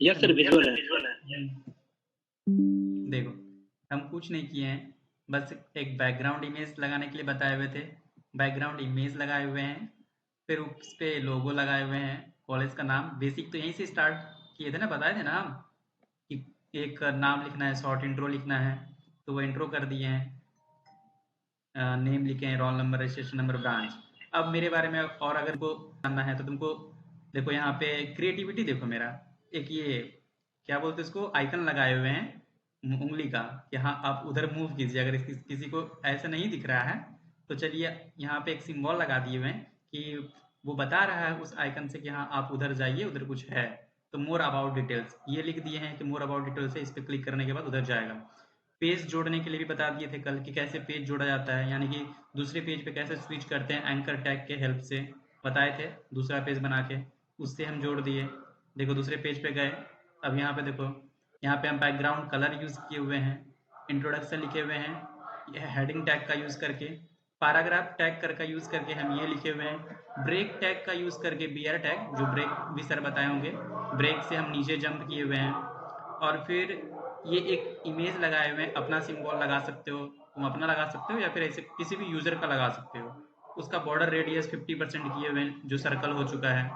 Yes sir, visual है। देखो, हम कुछ नहीं किए हैं, बस एक बैकग्राउंड इमेज लगाने के लिए बताए हुए थे। बैकग्राउंड इमेज लगाए हुए हैं, फिर उस पे लोगो लगाए हुए हैं, कॉलेज का नाम। बेसिक तो यहीं से स्टार्ट किए थे ना, बताए थे ना हम कि एक नाम लिखना है, शॉर्ट इंट्रो लिखना है, तो वो इंट्रो कर दिए हैं। नेम लिखे हैं, roll number, registration number, branch. अब मेरे बारे में और अगर को जानना है तो तुमको देखो, यहाँ पे क्रिएटिविटी देखो मेरा। एक ये क्या बोलते हैं इसको, आइकन लगाए हुए हैं उंगली का, कि हाँ आप उधर मूव कीजिए। अगर किसी को ऐसा नहीं दिख रहा है तो चलिए, यहाँ पे एक सिंबल लगा दिए हुए हैं कि वो बता रहा है उस आइकन से कि हाँ आप उधर जाइए, उधर कुछ है। तो मोर अबाउट डिटेल्स ये लिख दिए हैं कि मोर अबाउट डिटेल्स है, इस पर क्लिक करने के बाद उधर जाएगा। पेज जोड़ने के लिए भी बता दिए थे कल कि कैसे पेज जोड़ा जाता है, यानी कि दूसरे पेज पे कैसे स्विच करते हैं, एंकर टैग के हेल्प से बताए थे। दूसरा पेज बना के उससे हम जोड़ दिए। देखो दूसरे पेज पे गए, अब यहाँ पे देखो, यहाँ पे हम बैकग्राउंड कलर यूज़ किए हुए हैं, इंट्रोडक्शन लिखे हुए हैं हेडिंग टैग का यूज़ करके, पैराग्राफ टैग कर का यूज़ करके हम ये लिखे हुए हैं, ब्रेक टैग का यूज़ करके बीआर टैग, जो ब्रेक भी सर बताए होंगे, ब्रेक से हम नीचे जंप किए हुए हैं। और फिर ये एक इमेज लगाए हुए हैं, अपना सिंबल लगा सकते हो, तुम अपना लगा सकते हो या फिर ऐसे किसी भी यूज़र का लगा सकते हो। उसका बॉर्डर रेडियस 50% किए हुए हैं, जो सर्कल हो चुका है।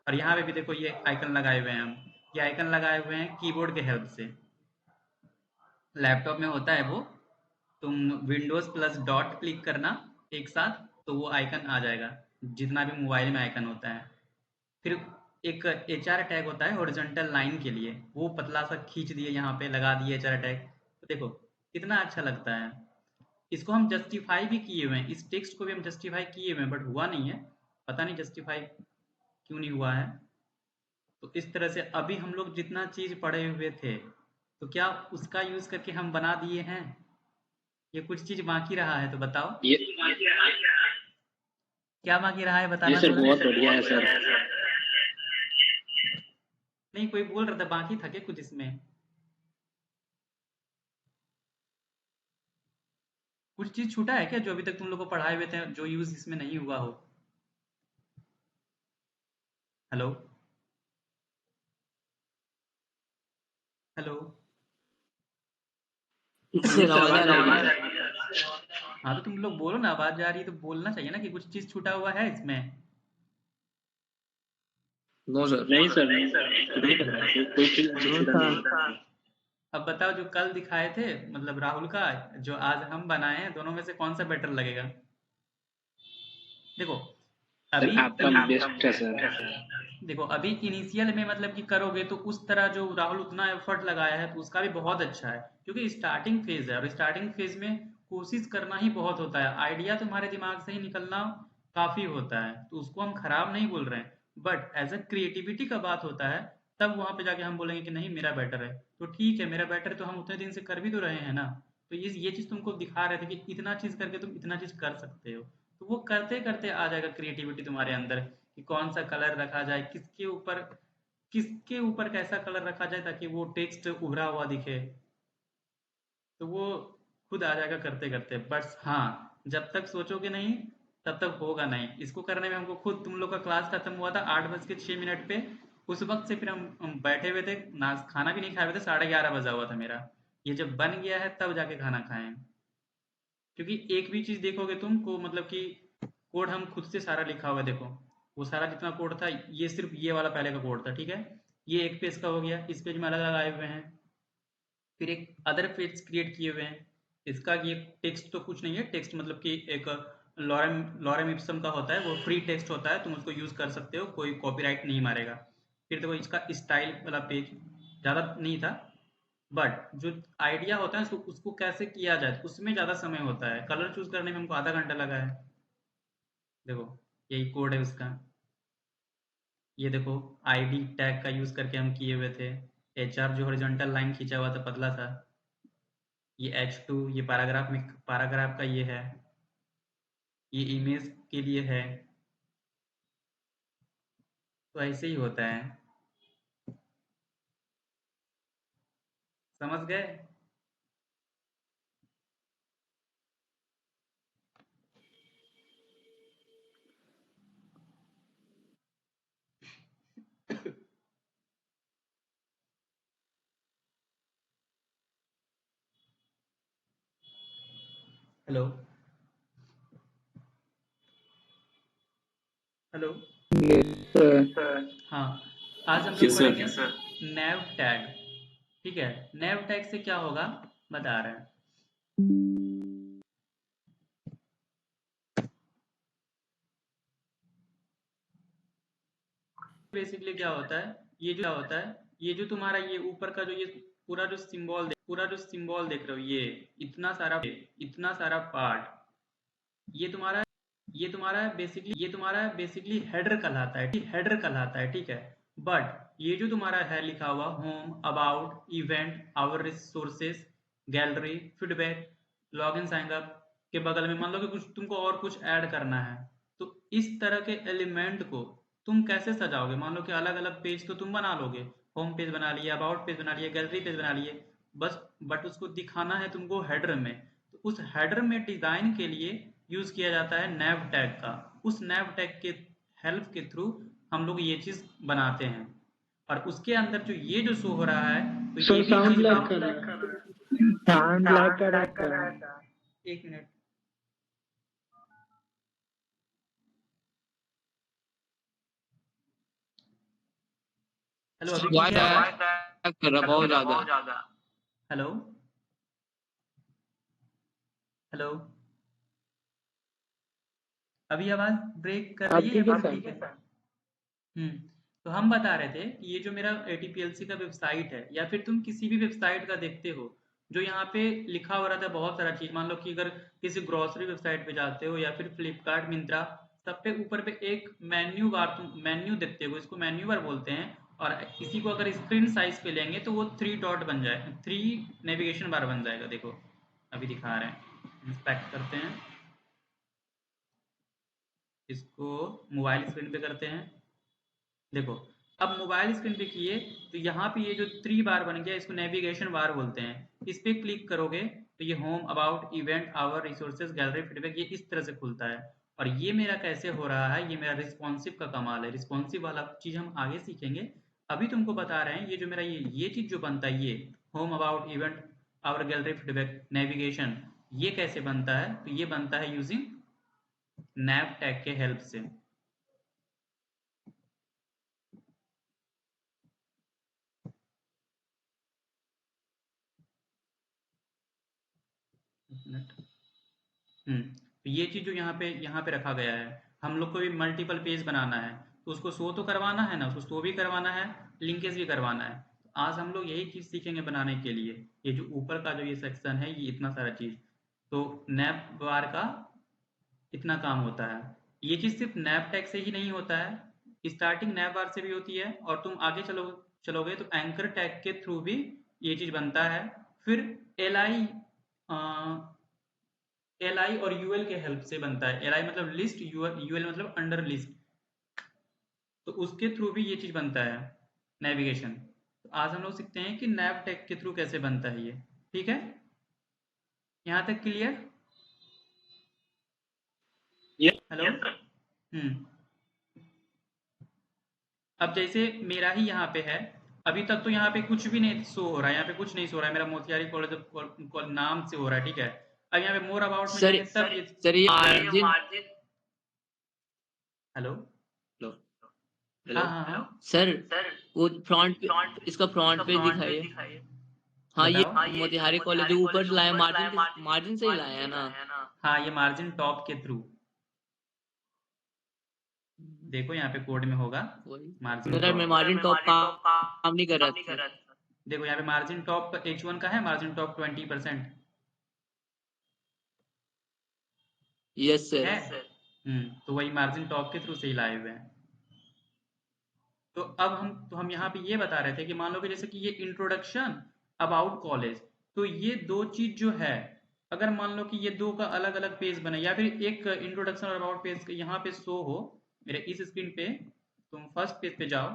और यहाँ पे भी देखो ये आइकन लगाए हुए हैं हम, ये आइकन लगाए हुए हैं कीबोर्ड के हेल्प से। लैपटॉप में होता है वो, तुम विंडोज प्लस डॉट क्लिक करना एक साथ, तो वो आइकन आ जाएगा, जितना भी मोबाइल में आइकन होता है। फिर एक एच आर टैग होता है हॉरिजॉन्टल लाइन के लिए, वो पतला सा खींच दिए, यहाँ पे लगा दिए एच आर टैग। तो देखो कितना अच्छा लगता है। इसको हम जस्टिफाई भी किए हुए हैं, इस टेक्स्ट को भी हम जस्टिफाई किए हुए हैं, बट हुआ नहीं है, पता नहीं जस्टिफाई क्यों नहीं हुआ है। तो इस तरह से अभी हम लोग जितना चीज पढ़े हुए थे, तो क्या उसका यूज करके हम बना दिए हैं? ये कुछ चीज बाकी रहा है तो बताओ, ये क्या बाकी रहा है ये बताना सर थोड़ा। बहुत बढ़िया है सर। नहीं, कोई बोल रहा था बाकी था क्या कुछ इसमें? कुछ चीज छूटा है क्या जो अभी तक तुम लोग को पढ़ाए हुए थे, जो यूज इसमें नहीं हुआ हो? Hello, hello. यस सर, आवाज आ आवाज आ रही रही है है क्या? सर। हाँ तो तुम लोग बोलो ना, आवाज आ रही है तो बोलना चाहिए ना कि कुछ चीज छूटा हुआ है इसमें। No sir. नहीं सर, नहीं लग रहा है कोई चीज नो छूटा था। नहीं है। अब बताओ, जो कल दिखाए थे मतलब राहुल का, जो आज हम बनाए हैं, दोनों में से कौन सा बेटर लगेगा? देखो सर अभी आपका बेस्ट है सर। देखो अभी इनिशियल में मतलब कि करोगे तो उस तरह जो राहुल उतना एफर्ट लगाया है तो उसका भी बहुत अच्छा है, क्योंकि स्टार्टिंग फेज है, और स्टार्टिंग फेज में कोशिश करना ही बहुत होता है, आइडिया तुम्हारे दिमाग से ही निकलना काफी होता है, तो उसको हम खराब नहीं बोल रहे हैं। बट एज अ क्रिएटिविटी का बात होता है, तब वहां पे जाके हम बोलेंगे कि नहीं मेरा बेटर है, तो ठीक है मेरा बेटर, तो हम उतने दिन से कर भी तो रहे हैं ना। तो ये चीज तुमको दिखा रहे थे कि इतना चीज करके तुम इतना चीज कर सकते हो, तो वो करते करते आ जाएगा क्रिएटिविटी तुम्हारे अंदर, कि कौन सा कलर रखा जाए, किसके ऊपर कैसा कलर रखा जाए ताकि वो टेक्स्ट उभरा हुआ दिखे। तो वो खुद आ जाएगा करते करते, बस हाँ, जब तक सोचोगे नहीं तब तक होगा नहीं। इसको करने में हमको खुद, तुम लोग का क्लास खत्म हुआ था 8:06 पे, उस वक्त से फिर हम बैठे हुए थे ना, खाना भी नहीं खाए हुए थे, 11:30 बजा हुआ था मेरा। ये जब बन गया है तब जाके खाना खाए हैं। क्योंकि एक भी चीज देखोगे तुमको, मतलब कि कोड हम खुद से सारा लिखा हुआ है, देखो वो सारा जितना कोड था, ये सिर्फ ये वाला पहले का कोड था, ठीक है। ये एक पेज का हो गया, इस पेज में अलग अलग आए हुए हैं, फिर एक अदर पेज क्रिएट किए हुए हैं। इसका ये टेक्स्ट तो कुछ नहीं है, टेक्स्ट मतलब कि एक लॉरेम लॉरेम इप्सम का होता है, वो फ्री टेक्स्ट होता है, तुम उसको यूज कर सकते हो, कोई कॉपीराइट नहीं मारेगा। फिर देखो इसका स्टाइल वाला पेज ज़्यादा नहीं था, बट जो आइडिया होता है उसको उसको कैसे किया जाए उसमें ज़्यादा समय होता है, कलर चूज करने में हमको आधा घंटा लगा है। देखो यही कोड है उसका। ये देखो आईडी टैग का यूज करके हम किए हुए थे, एच आर जो हॉरिजॉन्टल लाइन खींचा हुआ था पतला था, ये H2, ये पैराग्राफ में, पैराग्राफ का ये है, ये इमेज के लिए है। तो ऐसे ही होता है, समझ गए? Hello hello Yes, sir. हाँ, आज हम लोग Yes, sir. पढ़ेंगे नैव टैग। ठीक है, नैव टैग से क्या होगा बता रहे हैं। बेसिकली क्या होता है, ये जो तुम्हारा ये ऊपर का जो ये पूरा जो सिंबल देख रहे हो, ये इतना सारा पार्ट, ये तुम्हारा बेसिकली हेडर कहलाता है। ठीक है, बट ये जो तुम्हारा है लिखा हुआ home, about, event, our resources, gallery, feedback, login, sign up के बगल में मान लो कि कुछ तुमको और कुछ ऐड करना है, तो इस तरह के एलिमेंट को तुम कैसे सजाओगे। मान लो कि अलग अलग पेज तो तुम बना लोगे, होम पेज बना लिया, अबाउट पेज बना लिया, गैलरी पेज बना लिए, बस बट उसको दिखाना है तुमको हेडर में। तो उस हेडर में डिजाइन के लिए यूज किया जाता है नैव टैग का। उस नैव टैग के हेल्प के थ्रू हम लोग ये चीज बनाते हैं, और उसके अंदर जो ये जो शो हो रहा है, तो So ये भी sound चीज like कर रहा है. Sound like कर रहा है. एक मिनट, हेलो, अभी ठीक Why है आवाज? lag कर रहा बहुत ज्यादा? हेलो हेलो, अभी आवाज ब्रेक कर रही अब है ठीक या है फिर सर. ठीक है? तो हम बता रहे थे कि ये जो मेरा ATPLC का वेबसाइट है, या फिर तुम किसी भी वेबसाइट का देखते हो, जो यहाँ पे लिखा हो रहा था बहुत सारा चीज, मान लो कि अगर किसी ग्रोसरी वेबसाइट पे जाते हो या फिर फ्लिपकार्ट, मिंत्रा, सब पे ऊपर पे एक मेन्यू बार, तुम मेन्यू देखते हो, इसको मेन्यू बार बोलते हैं। और इसी को अगर स्क्रीन साइज पे लेंगे तो वो 3 डॉट बन जाए, 3 नेविगेशन बार बन जाएगा। देखो अभी दिखा रहे हैं, इंस्पेक्ट करते हैं, इसको मोबाइल स्क्रीन पे करते हैं। देखो, अब मोबाइल स्क्रीन पे किए तो यहाँ पे ये जो 3 बार बन गया, इसको नेविगेशन बार बोलते हैं। इस पे क्लिक करोगे तो ये home, about, event, our, resources, gallery, feedback, ये इस तरह से खुलता है। और ये मेरा कैसे हो रहा है, ये मेरा रिस्पॉन्सिव का कमाल है। रिस्पॉन्सिव वाला चीज हम आगे सीखेंगे, अभी तुमको बता रहे हैं ये जो मेरा ये चीज जो बनता है, ये home, about, event, our, gallery, feedback, navigation, ये कैसे बनता है। तो ये बनता है यूजिंग नैव टैग के हेल्प से। तो ये चीज जो यहाँ पे रखा गया है, हम लोग को भी मल्टीपल पेज बनाना है, तो उसको शो तो करवाना है ना, उसको शो भी करवाना है, लिंकेज भी करवाना है। तो आज हम लोग यही चीज सीखेंगे बनाने के लिए। ये जो ऊपर का जो ये सेक्शन है, ये इतना सारा चीज, तो नैप बार का इतना काम होता है। ये चीज सिर्फ नैप टैग से ही नहीं होता है, स्टार्टिंग नैप बार से भी होती है, और तुम आगे चलोगे तो एंकर टैग के थ्रू भी ये चीज बनता है। फिर एल आई और यूएल के हेल्प से बनता है। एल आई मतलब लिस्ट, यूएल मतलब अंडर लिस्ट, तो उसके थ्रू भी ये चीज बनता है नेविगेशन। तो आज हम लोग सीखते हैं कि नैव टैग के थ्रू कैसे बनता है ये। ठीक है, यहाँ तक क्लियर? हेलो। अब जैसे मेरा ही यहाँ पे है, अभी तक तो यहाँ पे कुछ भी नहीं शो हो रहा है, यहाँ पे कुछ नहीं शो हो रहा है, मेरा मोतिहारी कॉलेज नाम से हो रहा है। ठीक है, अब यहाँ पे मोर अबाउट में सर जाएंगे तब ये सर ये मार्जिन हेलो। हेलो हाँ हाँ हाँ, सर, वो फ्रंट इसका फ्रंट पेज दिखाइए। हाँ, ये बताओ। मोतिहारी कॉलेज जो ऊपर से लाया, मार्जिन से ही लाया है ना? हाँ, ये मार्जिन टॉप के थ्रू, देखो यहाँ पे कोड में होगा वही मार्जिन मेरा टॉप। मार्जिन टॉप काम नहीं कर रहा था सर। देखो यहाँ पे मार्जिन टॉप H1 का है, मार्जिन टॉप 20% यस सर। है। तो वही मार्जिन टॉप के थ्रू से ही लाए हुए हैं। तो अब हम यहाँ पे ये बता रहे थे कि मान लो कि जैसे कि ये इंट्रोडक्शन, अबाउट कॉलेज, तो ये दो चीज जो है, अगर मान लो कि ये दो का अलग अलग पेज बने, या फिर एक इंट्रोडक्शन और अबाउट पेज यहाँ पे शो हो मेरे इस स्क्रीन पे, तुम फर्स्ट पेज पे जाओ,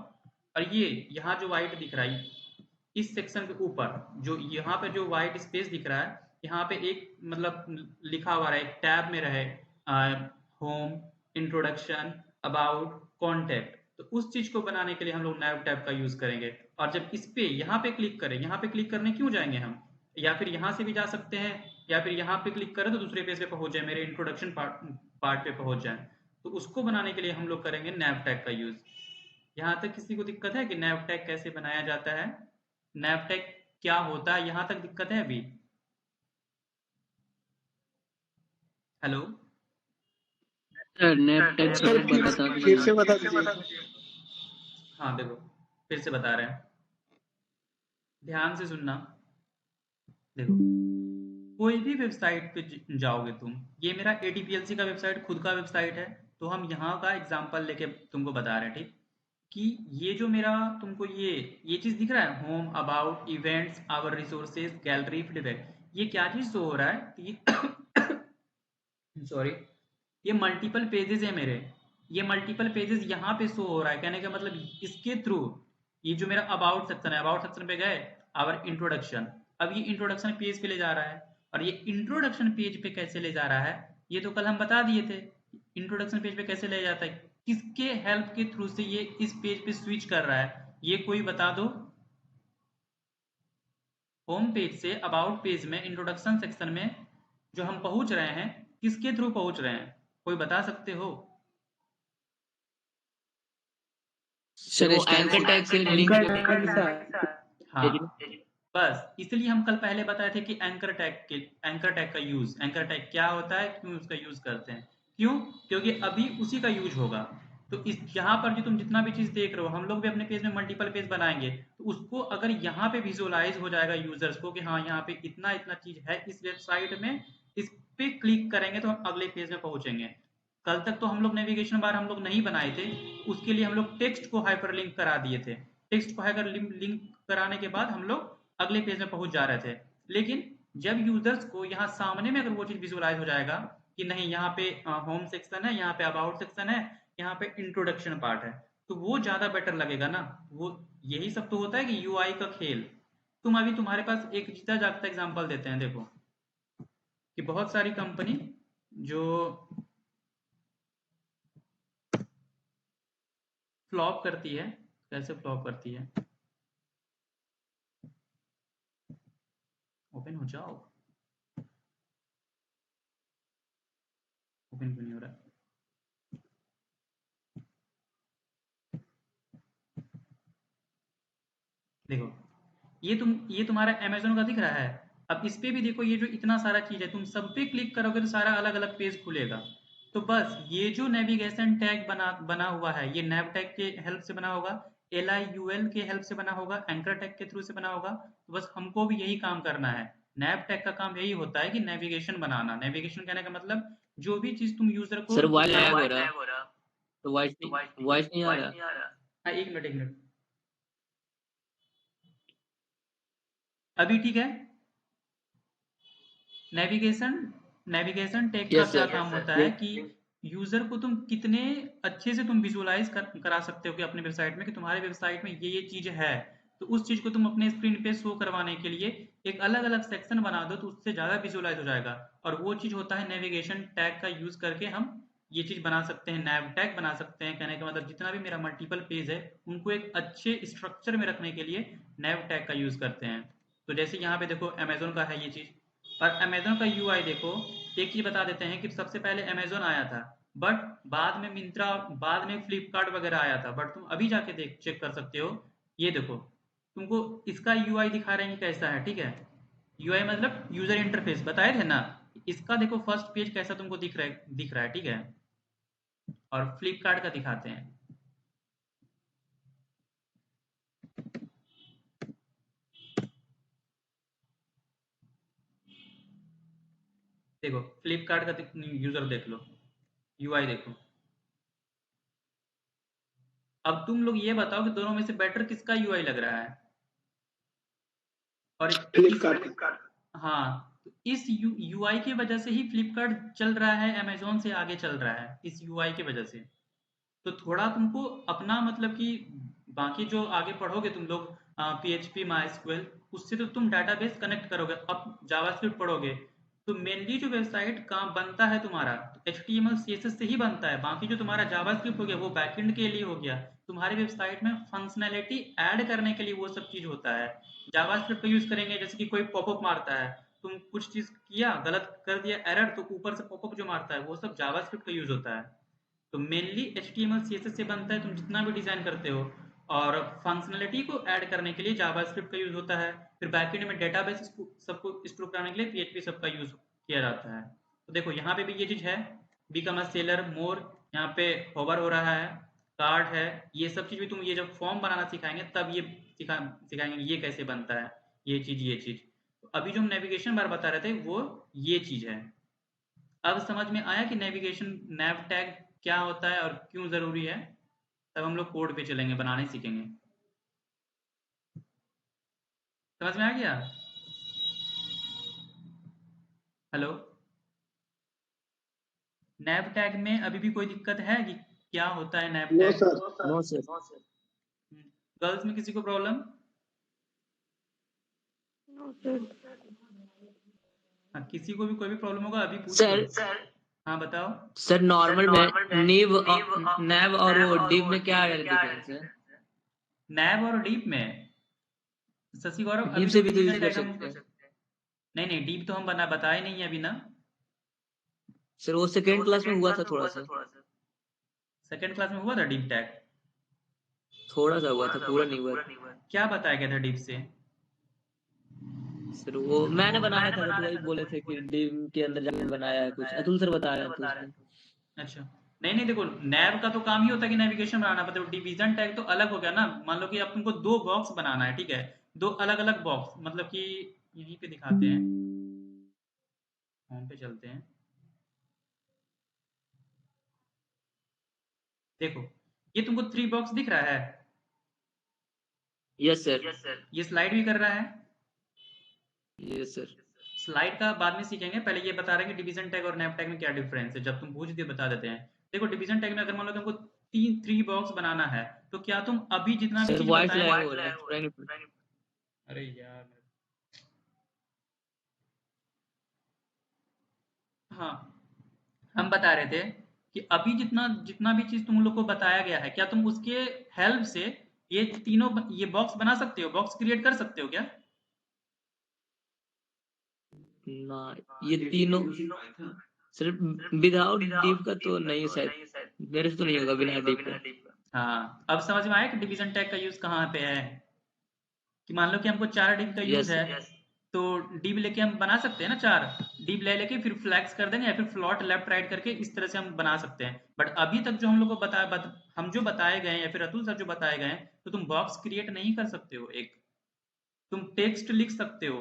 और ये यहाँ जो व्हाइट दिख रहा है, इस सेक्शन के ऊपर जो यहाँ पे जो व्हाइट स्पेस दिख रहा है, यहाँ पे एक मतलब लिखा हुआ है, एक टैब में रहे होम, इंट्रोडक्शन, अबाउट, कॉन्टेक्ट, तो उस चीज को बनाने के लिए हम लोग नैव टैब का यूज करेंगे। और जब इस पे यहाँ पे क्लिक करें, यहाँ पे क्लिक करने क्यों जाएंगे हम, या फिर यहाँ से भी जा सकते हैं, या फिर यहाँ पे क्लिक करें तो दूसरे पेज पे पहुंच जाए, मेरे इंट्रोडक्शन पार्ट पे पहुंच जाए। तो उसको बनाने के लिए हम लोग करेंगे नैव टैग का यूज। यहाँ तक किसी को दिक्कत है कि नैव टैग कैसे बनाया जाता है, नैव टैग क्या होता है, यहाँ तक दिक्कत है अभी? Hello sir nap tag sir सब बता फिर से दीजिए। बता दीजिए। हाँ देखो, फिर से बता रहे हैं, ध्यान से सुनना। देखो, कोई भी वेबसाइट पे जाओगे तुम, ये मेरा ATPLC का वेबसाइट खुद का वेबसाइट है, तो हम यहाँ का एग्जांपल लेके तुमको बता रहे हैं, ठीक? कि ये जो मेरा तुमको ये चीज दिख रहा है, home, about, events, our resources, gallery, feedback, ये क्या चीज शो हो रहा है? तो ये सॉरी, ये मल्टीपल पेजेस है मेरे, ये मल्टीपल पेजेस यहाँ पे शो हो रहा है। कहने का मतलब इसके थ्रू, ये जो मेरा अबाउट सेक्शन है, अबाउट सेक्शन पे गए, आवर इंट्रोडक्शन, अब ये इंट्रोडक्शन पेज पे ले जा रहा है। और ये इंट्रोडक्शन पेज पे कैसे ले जा रहा है, ये तो कल हम बता दिए थे। इंट्रोडक्शन पेज पे कैसे ले जाता है, किसके हेल्प के थ्रू से ये इस पेज पे स्विच कर रहा है, ये कोई बता दो। Home page say about page में, इंट्रोडक्शन सेक्शन में जो हम पहुंच रहे हैं, किसके थ्रू पहुंच रहे हैं, कोई बता सकते हो? सर वो एंकर टैग से लिंक एंकर टैग से हाँ, बस इसलिए हम कल पहले बताए थे कि एंकर टैग का यूज, एंकर टैग क्या होता है, क्यों उसका यूज करते हैं, क्यों? क्योंकि अभी उसी का यूज होगा। तो इस यहाँ पर जो तुम जितना भी चीज देख रहे हो, हम लोग भी अपने पेज में मल्टीपल पेज बनाएंगे, तो उसको अगर यहाँ पे विजुअलाइज हो जाएगा यूजर्स को कि हाँ यहाँ पे इतना इतना चीज है इस वेबसाइट में, इस पे क्लिक करेंगे तो हम अगले पेज में पहुंचेंगे। कल तक तो हम लोग नेविगेशन बार हम लोग नहीं बनाए थे, उसके लिए हम लोग टेक्स्ट को हाइपरलिंक करा दिए थे। टेक्स्ट को हाइपरलिंक कराने के बाद हम लोग अगले पेज में पहुंच जा रहे थे। लेकिन जब यूजर्स को यहाँ सामने में अगर वो चीज विजुअलाइज हो जाएगा कि नहीं यहाँ पे होम सेक्शन है, यहाँ पे अबाउट सेक्शन है, यहाँ पे इंट्रोडक्शन पार्ट है, तो वो ज्यादा बेटर लगेगा ना। वो यही सब तो होता है कि यूआई का खेल। तुम अभी तुम्हारे पास एक जीता जागता एग्जांपल देते हैं, देखो कि बहुत सारी कंपनी जो फ्लॉप करती है, कैसे फ्लॉप करती है, ओपन हो जाओ, ओपन क्यों नहीं हो रहा? देखो, ये तुम्हारा अमेज़न का दिख रहा है। अब इस पे भी देखो, ये जो इतना सारा चीज है, तुम सब पे क्लिक करोगे तो सारा अलग अलग पेज खुलेगा। तो बस ये जो नेविगेशन टैग बना बना हुआ है, ये नैव टैग के हेल्प से बना होगा, LIUL के हेल्प से बना होगा, एंकर टैग के थ्रू से बना होगा। तो बस हमको भी यही काम करना है। नैव टैग का काम यही होता है कि नेविगेशन बनाना। नेविगेशन कहने का मतलब जो भी चीज तुम यूजर को सर वॉइस लैग हो रहा, तो वॉइस नहीं आ रहा। हाँ, एक मिनट एक मिनट, अभी ठीक है? नेविगेशन नेविगेशन टैग का यस क्या सर। काम होता है कि यूजर को तुम कितने अच्छे से तुम विजुअलाइज करा सकते हो कि अपने वेबसाइट में कि तुम्हारे वेबसाइट में ये चीज है। तो उस चीज को तुम अपने स्क्रीन पे शो करवाने के लिए एक अलग अलग सेक्शन बना दो, तो उससे ज्यादा विजुअलाइज हो जाएगा। और वो चीज होता है नेविगेशन टैग का यूज करके हम ये चीज बना सकते हैं, नैव टैग बना सकते हैं। कहने का मतलब जितना भी मेरा मल्टीपल पेज है, उनको एक अच्छे स्ट्रक्चर में रखने के लिए नैव टैग का यूज करते हैं। तो जैसे यहाँ पे देखो अमेजोन का है ये चीज, और अमेजोन का यूआई देखो। एक चीज बता देते हैं कि सबसे पहले अमेजोन आया था, बट बाद में मिंत्रा, बाद में फ्लिपकार्ट वगैरह आया था। बट तुम अभी जाके देख चेक कर सकते हो, ये देखो तुमको इसका यूआई दिखा रहे हैं कैसा है, ठीक है? यूआई मतलब यूजर इंटरफेस बताए थे ना, इसका देखो फर्स्ट पेज कैसा तुमको दिख रहा है, ठीक है? और फ्लिपकार्ट का दिखाते हैं। देखो फ्लिपकार्ट का यूजर देख लो, यूआई देखो। अब तुम लोग ये बताओ कि दोनों में से बेटर किसका यूआई लग रहा है? और इस फ्लिपकार्ट। हाँ, तो इस यूआई की वजह से ही फ्लिपकार्ट चल रहा है, अमेजोन से आगे चल रहा है, इस यूआई की वजह से। तो थोड़ा तुमको अपना मतलब कि बाकी जो आगे पढ़ोगे तुम लोग, PHP, MySQL, उससे तो तुम डाटाबेस कनेक्ट करोगे। अब जावास्क्रिप्ट पढ़ोगे, तो मेनली जो वेबसाइट काम बनता है तुम्हारा HTML CSS से ही बनता है। बाकी जो तुम्हारा जावास्क्रिप्ट हो गया वो बैकएंड के लिए हो गया। तुम्हारी वेबसाइट में फंक्शनैलिटी ऐड करने के लिए वो सब चीज होता है। जावास्क्रिप्ट का यूज करेंगे, जैसे कि कोई पॉपअप मारता है, तुम कुछ चीज किया गलत कर दिया एरर, तो ऊपर से पॉपअप जो मारता है वो सब जावास्क्रिप्ट का यूज होता है। तो मेनली HTML CSS से बनता है तुम जितना भी डिजाइन करते हो। और फंक्शनैलिटी को ऐड करने के लिए जावास्क्रिप्ट का यूज होता है। फिर बैकएंड में डेटाबेस सबको स्टोर करने के लिए PHP सबका यूज किया जाता है। तो देखो यहाँ पे भी ये चीज है, बिकम अ सेलर मोर, यहाँ पे होवर हो रहा है, कार्ड है, ये सब चीज भी तुम ये जब फॉर्म बनाना सिखाएंगे तब ये सिखाएंगे ये कैसे बनता है, ये चीज। तो अभी जो हम नेविगेशन बार बता रहे थे वो ये चीज है। अब समझ में आया कि नेविगेशन नैव टैग क्या होता है और क्यों जरूरी है। तब हम लोग कोड पे चलेंगे, बनाने सीखेंगे। समझ में आ गया? हेलो? नैव टैग में अभी भी कोई दिक्कत है कि क्या होता है nav no tag? Sir. No sir. Girls में किसी को प्रॉब्लम? हाँ, किसी को भी कोई भी प्रॉब्लम होगा अभी पूछ लो। सर हाँ बताओ। सर नॉर्मल में नैव और वो डिव में क्या डिफरेंस है? नैव और डीप में शशि गौरव डिव अभी से जो भी तो यूज डिवीजन कर टैग हम सकते हैं। नहीं डीप तो हम बताए नहीं है अभी ना। सर वो सेकेंड क्लास में हुआ था थोड़ा सा। सेकंड क्लास में हुआ था डीप टैग? थोड़ा सा हुआ था, पूरा नहीं हुआ था। क्या बताया गया था डीप से? सर वो मैंने बनाया था तो वही बोले थे कि डिव के अंदर जाके बनाया है कुछ, अतुल सर बताया तो उसने। अच्छा, नहीं देखो, नैव का तो काम ही होता है कि नेविगेशन बनाना। मतलब डिवीजन टैग तो अलग हो गया ना। मान लो कि अब तुमको दो बॉक्स बनाना है, ठीक है, दो अलग अलग बॉक्स, मतलब कि यहीं पे दिखाते हैं, होम पे चलते हैं। देखो, ये तुमको 3 बॉक्स दिख रहा है? Yes sir. ये स्लाइड भी कर रहा है। Yes sir. स्लाइड का बाद में सीखेंगे, पहले ये बता रहे हैं कि डिवीजन टैग और नैव टैग में क्या डिफरेंस है। जब तुम पूछ दिए बता देते हैं। देखो, डिवीजन टैग में अगर मान लो कि हमको 3 बॉक्स बनाना है, तो क्या तुम अभी जितना भी सर चीज वाइट बताए। फ्लैग हो रहा है। अरे यार, हाँ, हम बता रहे थे कि अभी जितना जितना भी चीज तुम लोग को बताया गया है, क्या तुम उसके हेल्प से ये तीनों ये बॉक्स बना सकते हो, बॉक्स क्रिएट कर सकते हो क्या? ना, ये तीनों सिर्फ विदाउट डिव का तो नहीं, शायद मेरे से तो नहीं होगा बिना डिव का। हाँ, अब समझ में आया कि डिवीजन टैग का यूज कहाँ पे है। कि मान लो कि हमको 4 डिव का यूज यस है, सर। तो डिव लेके हम बना सकते हैं ना, 4 डिव ले लेके फिर फ्लैक्स कर देंगे या फिर फ्लॉट लेफ्ट राइट करके इस तरह से हम बना सकते हैं। बट अभी तक जो हम लोग को हम जो बताए गए हैं या फिर अतुल सर जो बताए गए हैं, तो तुम बॉक्स क्रिएट नहीं कर सकते हो। एक तुम टेक्स्ट लिख सकते हो,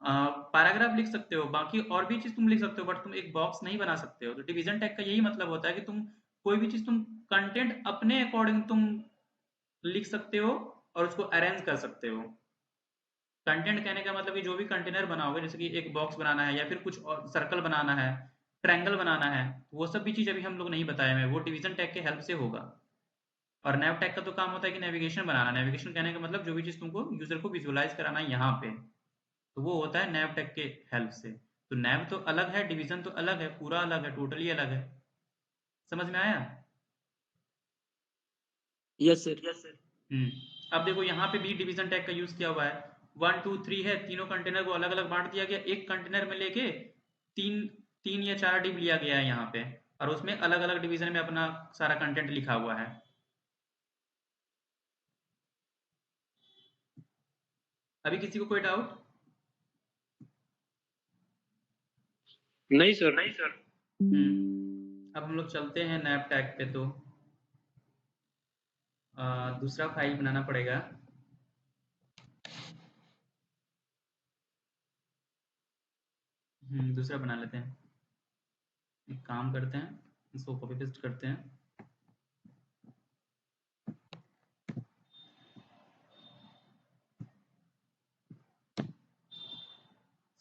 पैराग्राफ लिख सकते हो, बाकी और भी चीज तुम लिख सकते हो, बट तुम एक बॉक्स नहीं बना सकते हो। तो डिवीजन टैग का यही मतलब होता है कि तुम कोई भी चीज तुम कंटेंट अपने अकॉर्डिंग तुम लिख सकते हो और उसको अरेंज कर सकते हो। कंटेंट कहने का मतलब कि जो भी कंटेनर बनाओगे, जैसे कि एक बॉक्स बनाना है या फिर कुछ और सर्कल बनाना है, ट्रायंगल बनाना है, वो सब भी चीज अभी हम लोग नहीं बताए हैं, वो डिवीजन टैग के हेल्प से होगा। और नैव टैग का तो काम होता है कि नेविगेशन बनाना। नेविगेशन कहने का मतलब जो भी चीज तुमको यूजर को विजुअलाइज कराना है यहाँ पे, तो वो होता है नैव टैग के हेल्प से। तो नैव तो अलग है, डिवीजन तो अलग है, पूरा अलग है, टोटली अलग है। समझ में आया? Yes sir. अब देखो यहाँ पे भी डिवीजन टैग का यूज किया हुआ है। 1 2 3 है, तीनों कंटेनर को अलग अलग बांट दिया गया, एक कंटेनर में लेके तीन तीन या 4 डिव लिया गया है यहाँ पे, और उसमें अलग अलग डिवीजन में अपना सारा कंटेंट लिखा हुआ है। अभी किसी को कोई डाउट? नहीं सर। अब हम लोग चलते हैं नैप टैग पे। तो दूसरा फाइल बनाना पड़ेगा। दूसरा बना लेते हैं। एक काम करते हैं, इसको कॉपी पेस्ट करते हैं।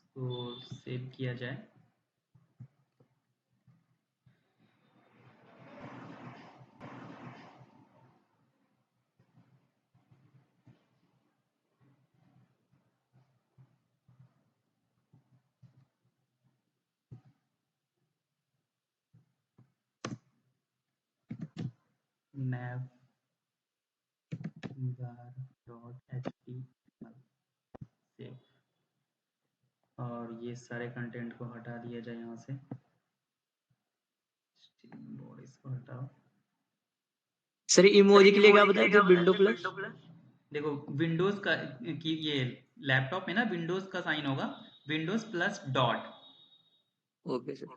इसको सेव किया जाए। nav var.html सेव, और ये सारे कंटेंट को हटा दिया जाए यहाँ से, बॉडीज को हटाओ। सर इमोजी के लिए क्या बताया था? Window plus. देखो विंडोज का कि ये लैपटॉप में ना विंडोज का साइन होगा, Windows plus dot. Okay sir.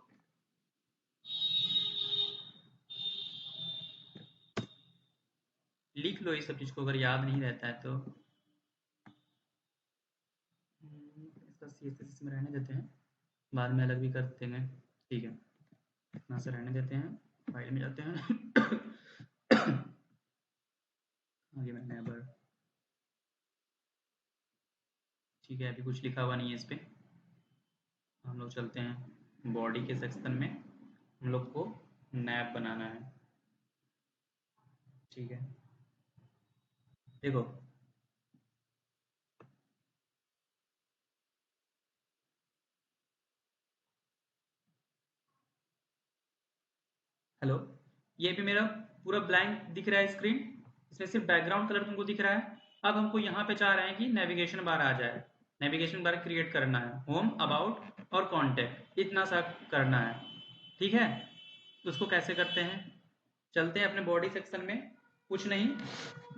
लिख लो ये सब चीज को अगर याद नहीं रहता है तो। इसका CSS में रहने देते हैं, बाद में अलग भी कर देंगे, ठीक है। इतना से रहने देते हैं, फाइल में जाते हैं। आगे मैं नेबर, ठीक है, अभी कुछ लिखा हुआ नहीं है इस पे। हम लोग चलते हैं बॉडी के सेक्शन में, हम लोग को नैप बनाना है, ठीक है। देखो हेलो, ये भी मेरा पूरा ब्लैंक दिख रहा है स्क्रीन, इसमें सिर्फ बैकग्राउंड कलर तुमको दिख रहा है। अब हमको यहाँ पे चाह रहे हैं कि नेविगेशन बार आ जाए, नेविगेशन बार क्रिएट करना है, होम, अबाउट और कॉन्टेक्ट, इतना सा करना है, ठीक है। उसको कैसे करते हैं, चलते हैं अपने बॉडी सेक्शन में, कुछ नहीं,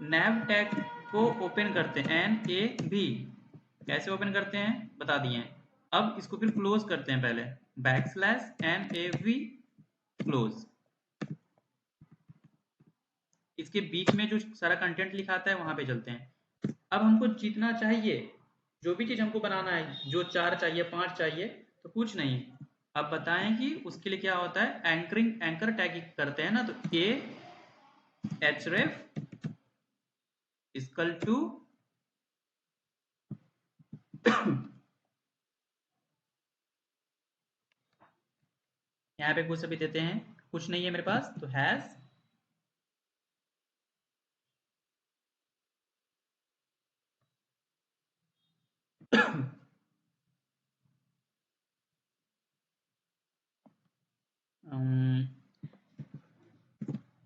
नैव टैग को ओपन करते हैं, NAV, कैसे ओपन करते हैं बता दिए। अब इसको फिर क्लोज करते हैं, पहले \NAV क्लोज, इसके बीच में जो सारा कंटेंट लिखा आता है वहां पे चलते हैं। अब हमको जितना चाहिए, जो भी चीज हमको बनाना है, जो 4 चाहिए 5 चाहिए, तो कुछ नहीं, अब बताएं कि उसके लिए क्या होता है, एंकरिंग, एंकर टैग करते हैं ना, तो a href इक्वल टू यहाँ पे कुछ अभी देते हैं, कुछ नहीं है मेरे पास, तो हैज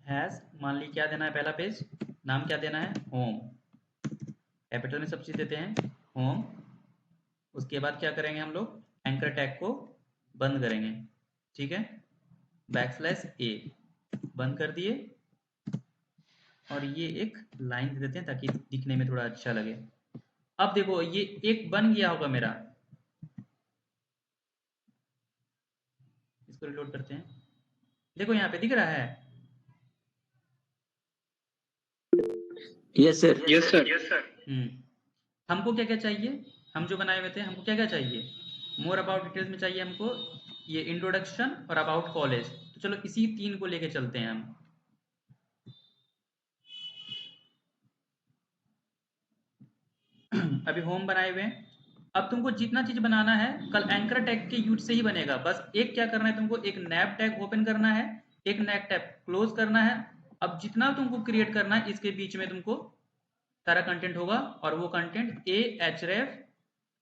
हैज, मान ली क्या देना है, पहला पेज नाम क्या देना है, होम, कैपिटल में सब चीज देते हैं, होम। उसके बाद क्या करेंगे हम लोग, एंकर टैग को बंद करेंगे, ठीक है, \A बंद कर दिए, और ये एक लाइन दे देते हैं ताकि दिखने में थोड़ा अच्छा लगे। अब देखो ये एक बन गया होगा मेरा, इसको रिलोड करते हैं, देखो यहाँ पे दिख रहा है। Yes sir. Yes sir. हमको क्या क्या चाहिए, हम जो बनाए हुए थे हमको क्या क्या चाहिए, मोर अबाउट डिटेल्स में चाहिए हमको ये इंट्रोडक्शन और अबाउट कॉलेज, तो चलो इसी 3 को लेके चलते हैं हम। अभी होम बनाए हुए हैं, अब तुमको जितना चीज बनाना है कल एंकर टैग के यूज से ही बनेगा, बस एक क्या करना है तुमको, एक नैव टैग ओपन करना है, एक नैव टैग क्लोज करना है। अब जितना तुमको क्रिएट करना है इसके बीच में तुमको सारा कंटेंट होगा, और वो कंटेंट href,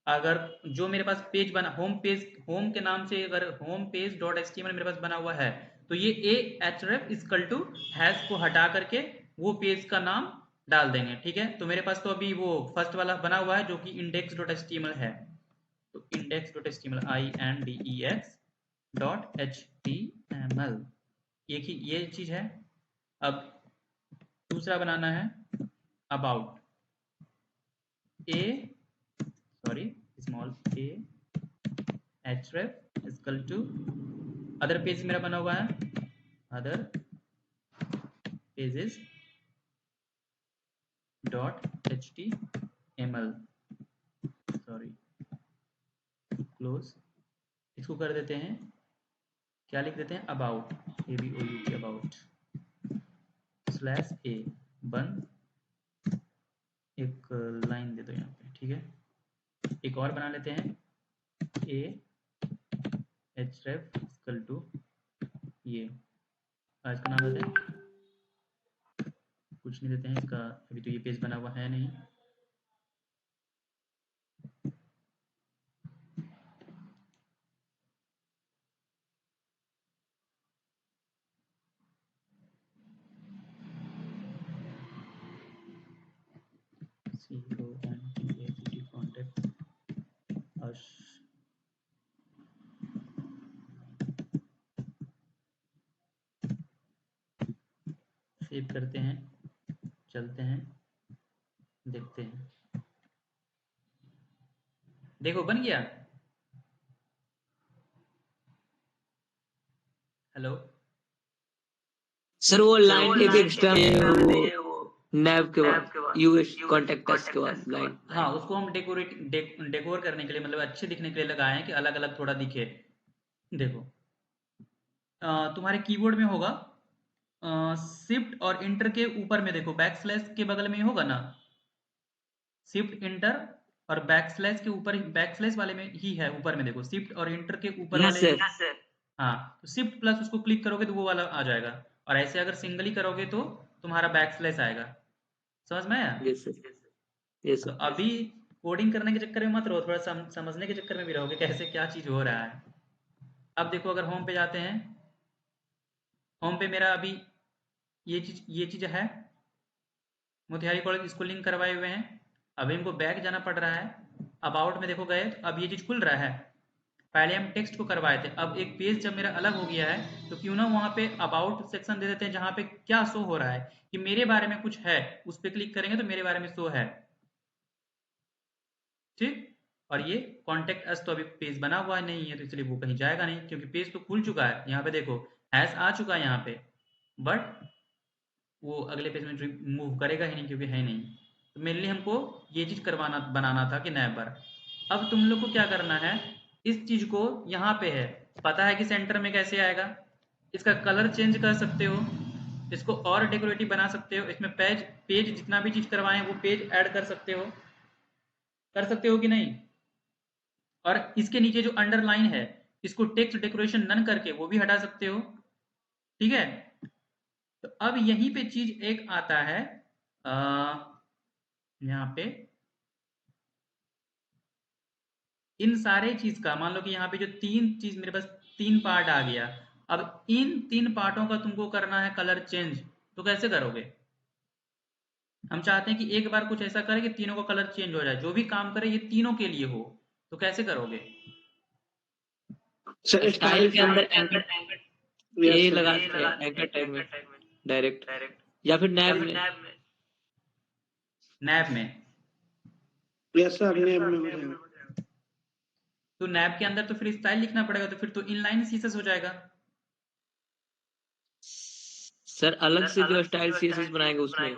अगर जो मेरे पास पेज बना, होम पेज, होम के नाम से अगर होम पेज डॉट html मेरे पास बना हुआ है, तो ये href इक्वल टू हैश को हटा करके वो पेज का नाम डाल देंगे, ठीक है। तो मेरे पास तो अभी वो फर्स्ट वाला बना हुआ है जो कि index.html है, तो index.html index.html एक ही ये चीज है। अब दूसरा बनाना है about, small a href equal to, other page मेरा बना हुआ है, अदर पेजेस .html, क्लोज, इसको कर देते हैं, क्या लिख देते हैं, अबाउट, ABOUT अबाउट /a बंद, एक लाइन दे दो यहाँ पे, ठीक है। एक और बना लेते हैं, a href इक्वल टू ये, आज का नाम देते हैं, कुछ नहीं देते हैं इसका, अभी तो ये पेज बना हुआ है नहीं। CONTACT contact us। सेव करते हैं, चलते हैं, देखते हैं। देखो बन गया। हेलो सर वो लाइन एक एक्स्ट्रा है वो नैव के बाद, यूएस कॉन्टेक्ट अस के बाद लाइन। हाँ, उसको हम डेकोर करने के लिए, मतलब अच्छे दिखने के लिए लगाए हैं कि अलग अलग थोड़ा दिखे। देखो तुम्हारे कीबोर्ड में होगा शिफ्ट और इंटर के ऊपर में, देखो बैक स्लैश के बगल में ही होगा ना, शिफ्ट इंटर और बैक स्लैश के ऊपर ही, बैक स्लैश वाले में ही है ऊपर में, देखो शिफ्ट और इंटर के ऊपर यस वाले। सर। हाँ, तो शिफ्ट प्लस उसको क्लिक करोगे तो वो वाला आ जाएगा, और ऐसे अगर सिंगली करोगे तो तुम्हारा बैक स्लैश आएगा। समझ में आया? यस सर, यस तो सर। अभी कोडिंग करने के चक्कर में मत रहो, थोड़ा समझने के चक्कर में भी रहोगे कैसे क्या चीज हो रहा है। अब देखो अगर होम पे जाते हैं, होम पे मेरा अभी ये चीज है, मोतिहारी कॉलेज इसको लिंक करवाए हुए हैं। अभी इनको बैक जाना पड़ रहा है। अबाउट में देखो गए तो अब ये चीज खुल रहा है। पहले हम टेक्स्ट को करवाए थे, अब एक पेज जब मेरा अलग हो गया है तो क्यों ना वहां पे अबाउट सेक्शन दे देते हैं, जहां पे क्या शो हो रहा है कि मेरे बारे में कुछ है, उस पर क्लिक करेंगे तो मेरे बारे में शो है। ठीक, और ये कॉन्टेक्ट अस तो अभी पेज बना हुआ नहीं है, तो इसलिए वो कहीं जाएगा नहीं, क्योंकि पेज तो खुल चुका है। यहाँ पे देखो हैश आ चुका है यहाँ पे, बट वो अगले पेज में मूव करेगा ही नहीं क्योंकि है नहीं। तो मेनली हमको ये चीज करवाना बनाना था कि नए पर। अब तुम लोग को क्या करना है, इस चीज को यहाँ पे है, पता है कि सेंटर में कैसे आएगा, इसका कलर चेंज कर सकते हो, इसको और डेकोरेटिव बना सकते हो, इसमें पेज पेज जितना भी चीज करवाएं वो पेज ऐड कर सकते हो कि नहीं। और इसके नीचे जो अंडरलाइन है इसको टेक्स्ट डेकोरेशन नन करके वो भी हटा सकते हो। ठीक है, तो अब यहीं पे चीज एक आता है, यहाँ पे इन सारे चीज का, मान लो कि यहाँ पे जो तीन चीज मेरे पास, तीन पार्ट आ गया। अब इन तीन पार्टों का तुमको करना है कलर चेंज, तो कैसे करोगे? हम चाहते हैं कि एक बार कुछ ऐसा करे कि तीनों का कलर चेंज हो जाए, जो भी काम करे ये तीनों के लिए हो, तो कैसे करोगे? सर स्टाइल के अंदर एंकर यस ये सर। लगा सकते हैं, एंकर टैग में डायरेक्ट, या फिर नैव में। नैब में? यस सर, नेम में हो जाएगा। तो नैब के अंदर तो फिर स्टाइल लिखना पड़ेगा, तो फिर तो इनलाइन सीएसएस हो जाएगा। सर अलग से जो स्टाइल सीएसएस बनाएंगे उसमें,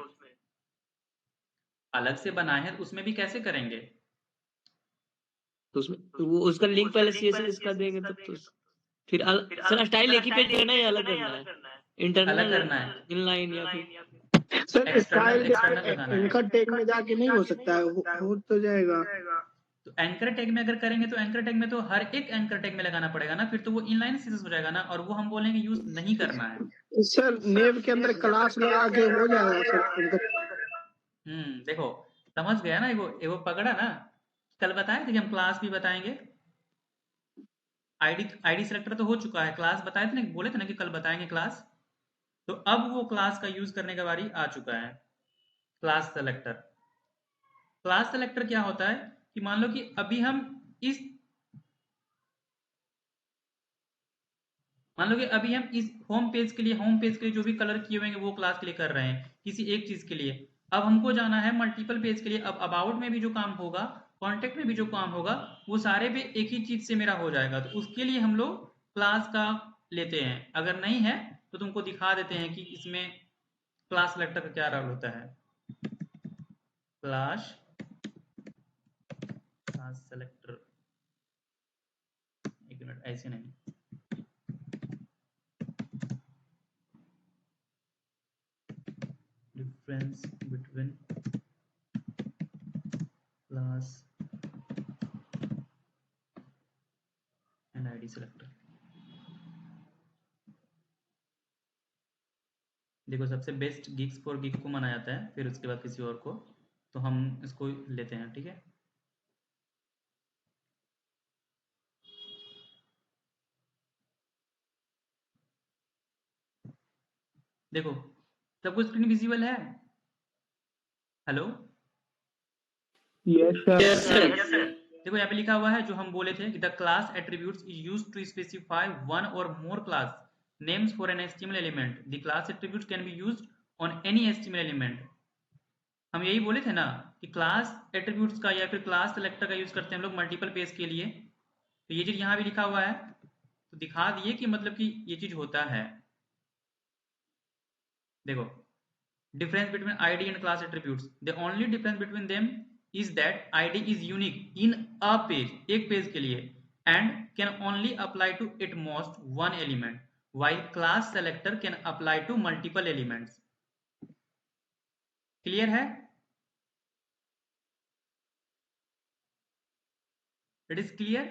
अलग से बनाए हैं तो उसमें भी कैसे करेंगे? तो उसमें वो उसका लिंक पहले सीएसएस का देंगे तब तो फिर सर स्टाइल एक ही पेज करना है या अलग करना है, अलग इंटरनल, करना है, इनलाइन या फिर सर स्टाइल एक्सटर्नल लगाना है। इनका टैग में जाके नहीं हो सकता है, हो तो जाएगा। तो एंकर टैग में अगर करेंगे तो एंकर टैग में तो हर एक एंकर टैग में लगाना पड़ेगा ना, फिर तो वो इनलाइन सीएसएस हो जाएगा ना, और वो हम बोलेंगे यूज नहीं करना है। सर नेव के अंदर क्लास लगा के हो जाएगा सर उनका। देखो समझ गया ना, एगो एगो पकड़ा ना, कल बताए थे कि हम क्लास भी बताएंगे। आईडी सेलेक्टर तो हो चुका है, क्लास बताए थे ना, बोले थे ना कि कल बताएंगे क्लास। तो अब वो क्लास का यूज करने का बारी आ चुका है। क्लास सेलेक्टर, क्लास सेलेक्टर क्या होता है कि मान लो कि अभी हम इस मान लो कि अभी हम इस होम पेज के लिए जो भी कलर किए हुए हैं वो क्लास के लिए कर रहे हैं किसी एक चीज के लिए। अब हमको जाना है मल्टीपल पेज के लिए, अब अबाउट में भी जो काम होगा, कॉन्टेक्ट में भी जो काम होगा, वो सारे पे एक ही चीज से मेरा हो जाएगा। तो उसके लिए हम लोग क्लास का लेते हैं, अगर नहीं है तो तुमको दिखा देते हैं कि इसमें क्लास सेलेक्टर का क्या रोल होता है। क्लास क्लास सेलेक्टर, एक मिनट, ऐसे नहीं, difference between class and ID selector. देखो सबसे बेस्ट गिग्स फॉर गिग को माना जाता है, फिर उसके बाद किसी और को, तो हम इसको लेते हैं। ठीक है, देखो सबको स्क्रीन विजिबल है? Hello, Yes, sir. Yes, sir. देखो यहाँ पे लिखा हुआ है जो हम बोले थे कि the class attributes is used to specify one or more class names for an HTML element. The class attributes can be used on any HTML element. हम यही बोले थे ना कि क्लास एट्रीब्यूट्स का या फिर क्लास सेलेक्टर का यूज करते हैं हम लोग मल्टीपल पेज के लिए। तो ये चीज यहाँ भी लिखा हुआ है तो दिखा दिए कि मतलब कि ये चीज होता है। देखो difference between id and class attributes, the only difference between them is that id is unique in a page, एक पेज के लिए, and can only apply to at most one element, while class selector can apply to multiple elements. Clear है? It is clear?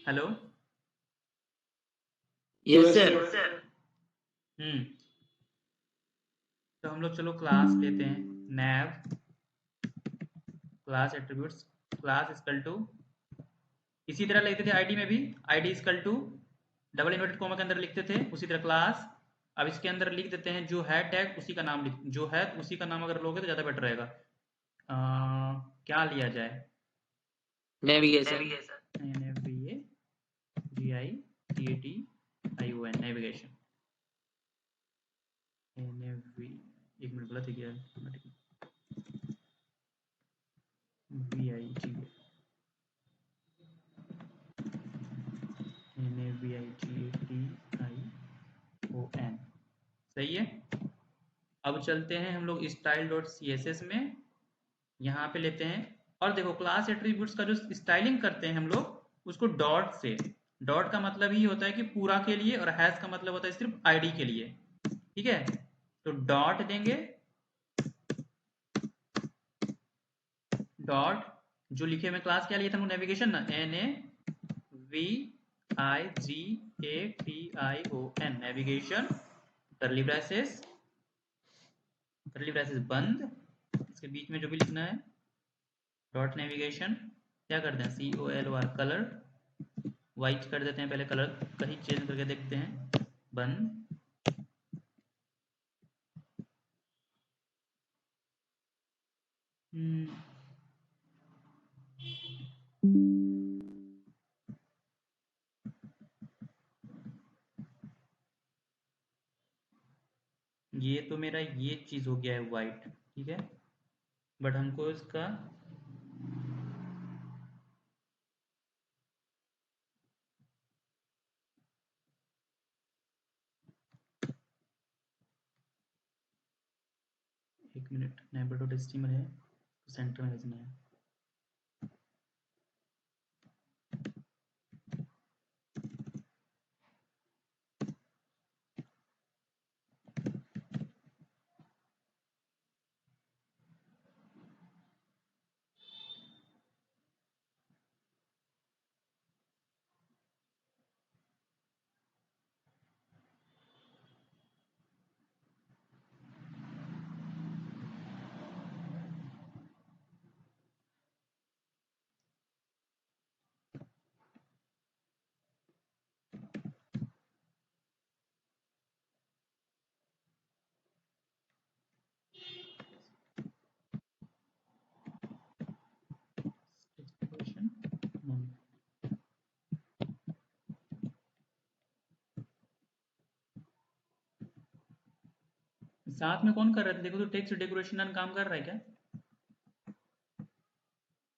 Hello? Yes, sir. तो हम लोग चलो class लेते हैं, nav class attributes, class equal to, इसी तरह लिखते थे आईडी में भी, ID equal to double inverted comma के अंदर लिखते थे, उसी तरह क्लास। अब इसके अंदर लिख देते हैं जो है टैग उसी का नाम लिख, जो है उसी का नाम अगर लोगे तो ज्यादा बेटर रहेगा। क्या लिया जाए? Navigation. NAVIGATION, navigation. एक मिनट गलत किया NAVIGATION, सही है। अब चलते हैं हम लोग स्टाइल डॉट CSS में, यहाँ पे लेते हैं और देखो क्लास एट्रीब्यूट्स का जो स्टाइलिंग करते हैं हम लोग उसको डॉट से, डॉट का मतलब ही होता है कि पूरा के लिए और हैश का मतलब होता है सिर्फ आईडी के लिए, ठीक है। तो डॉट देंगे, डॉट जो लिखे में क्लास क्या लिया था नेविगेशन ना, NAVIGATION, नेविगेशन, करली ब्रेसेस बंद, इसके बीच में जो भी लिखना है डॉट नेविगेशन, क्या करते हैं COLR कलर, वाइट कर देते हैं, पहले कलर कहीं चेंज करके देखते हैं, बंद। ये तो मेरा ये चीज हो गया है वाइट, ठीक है, बट हमको इसका एक मिनट, नेबर डॉट स्टीमर है तो सेंटर में भेजना है। साथ में कौन कर रहा था देखो तो, टेक्स्ट डेकोरेशन काम कर रहा है क्या?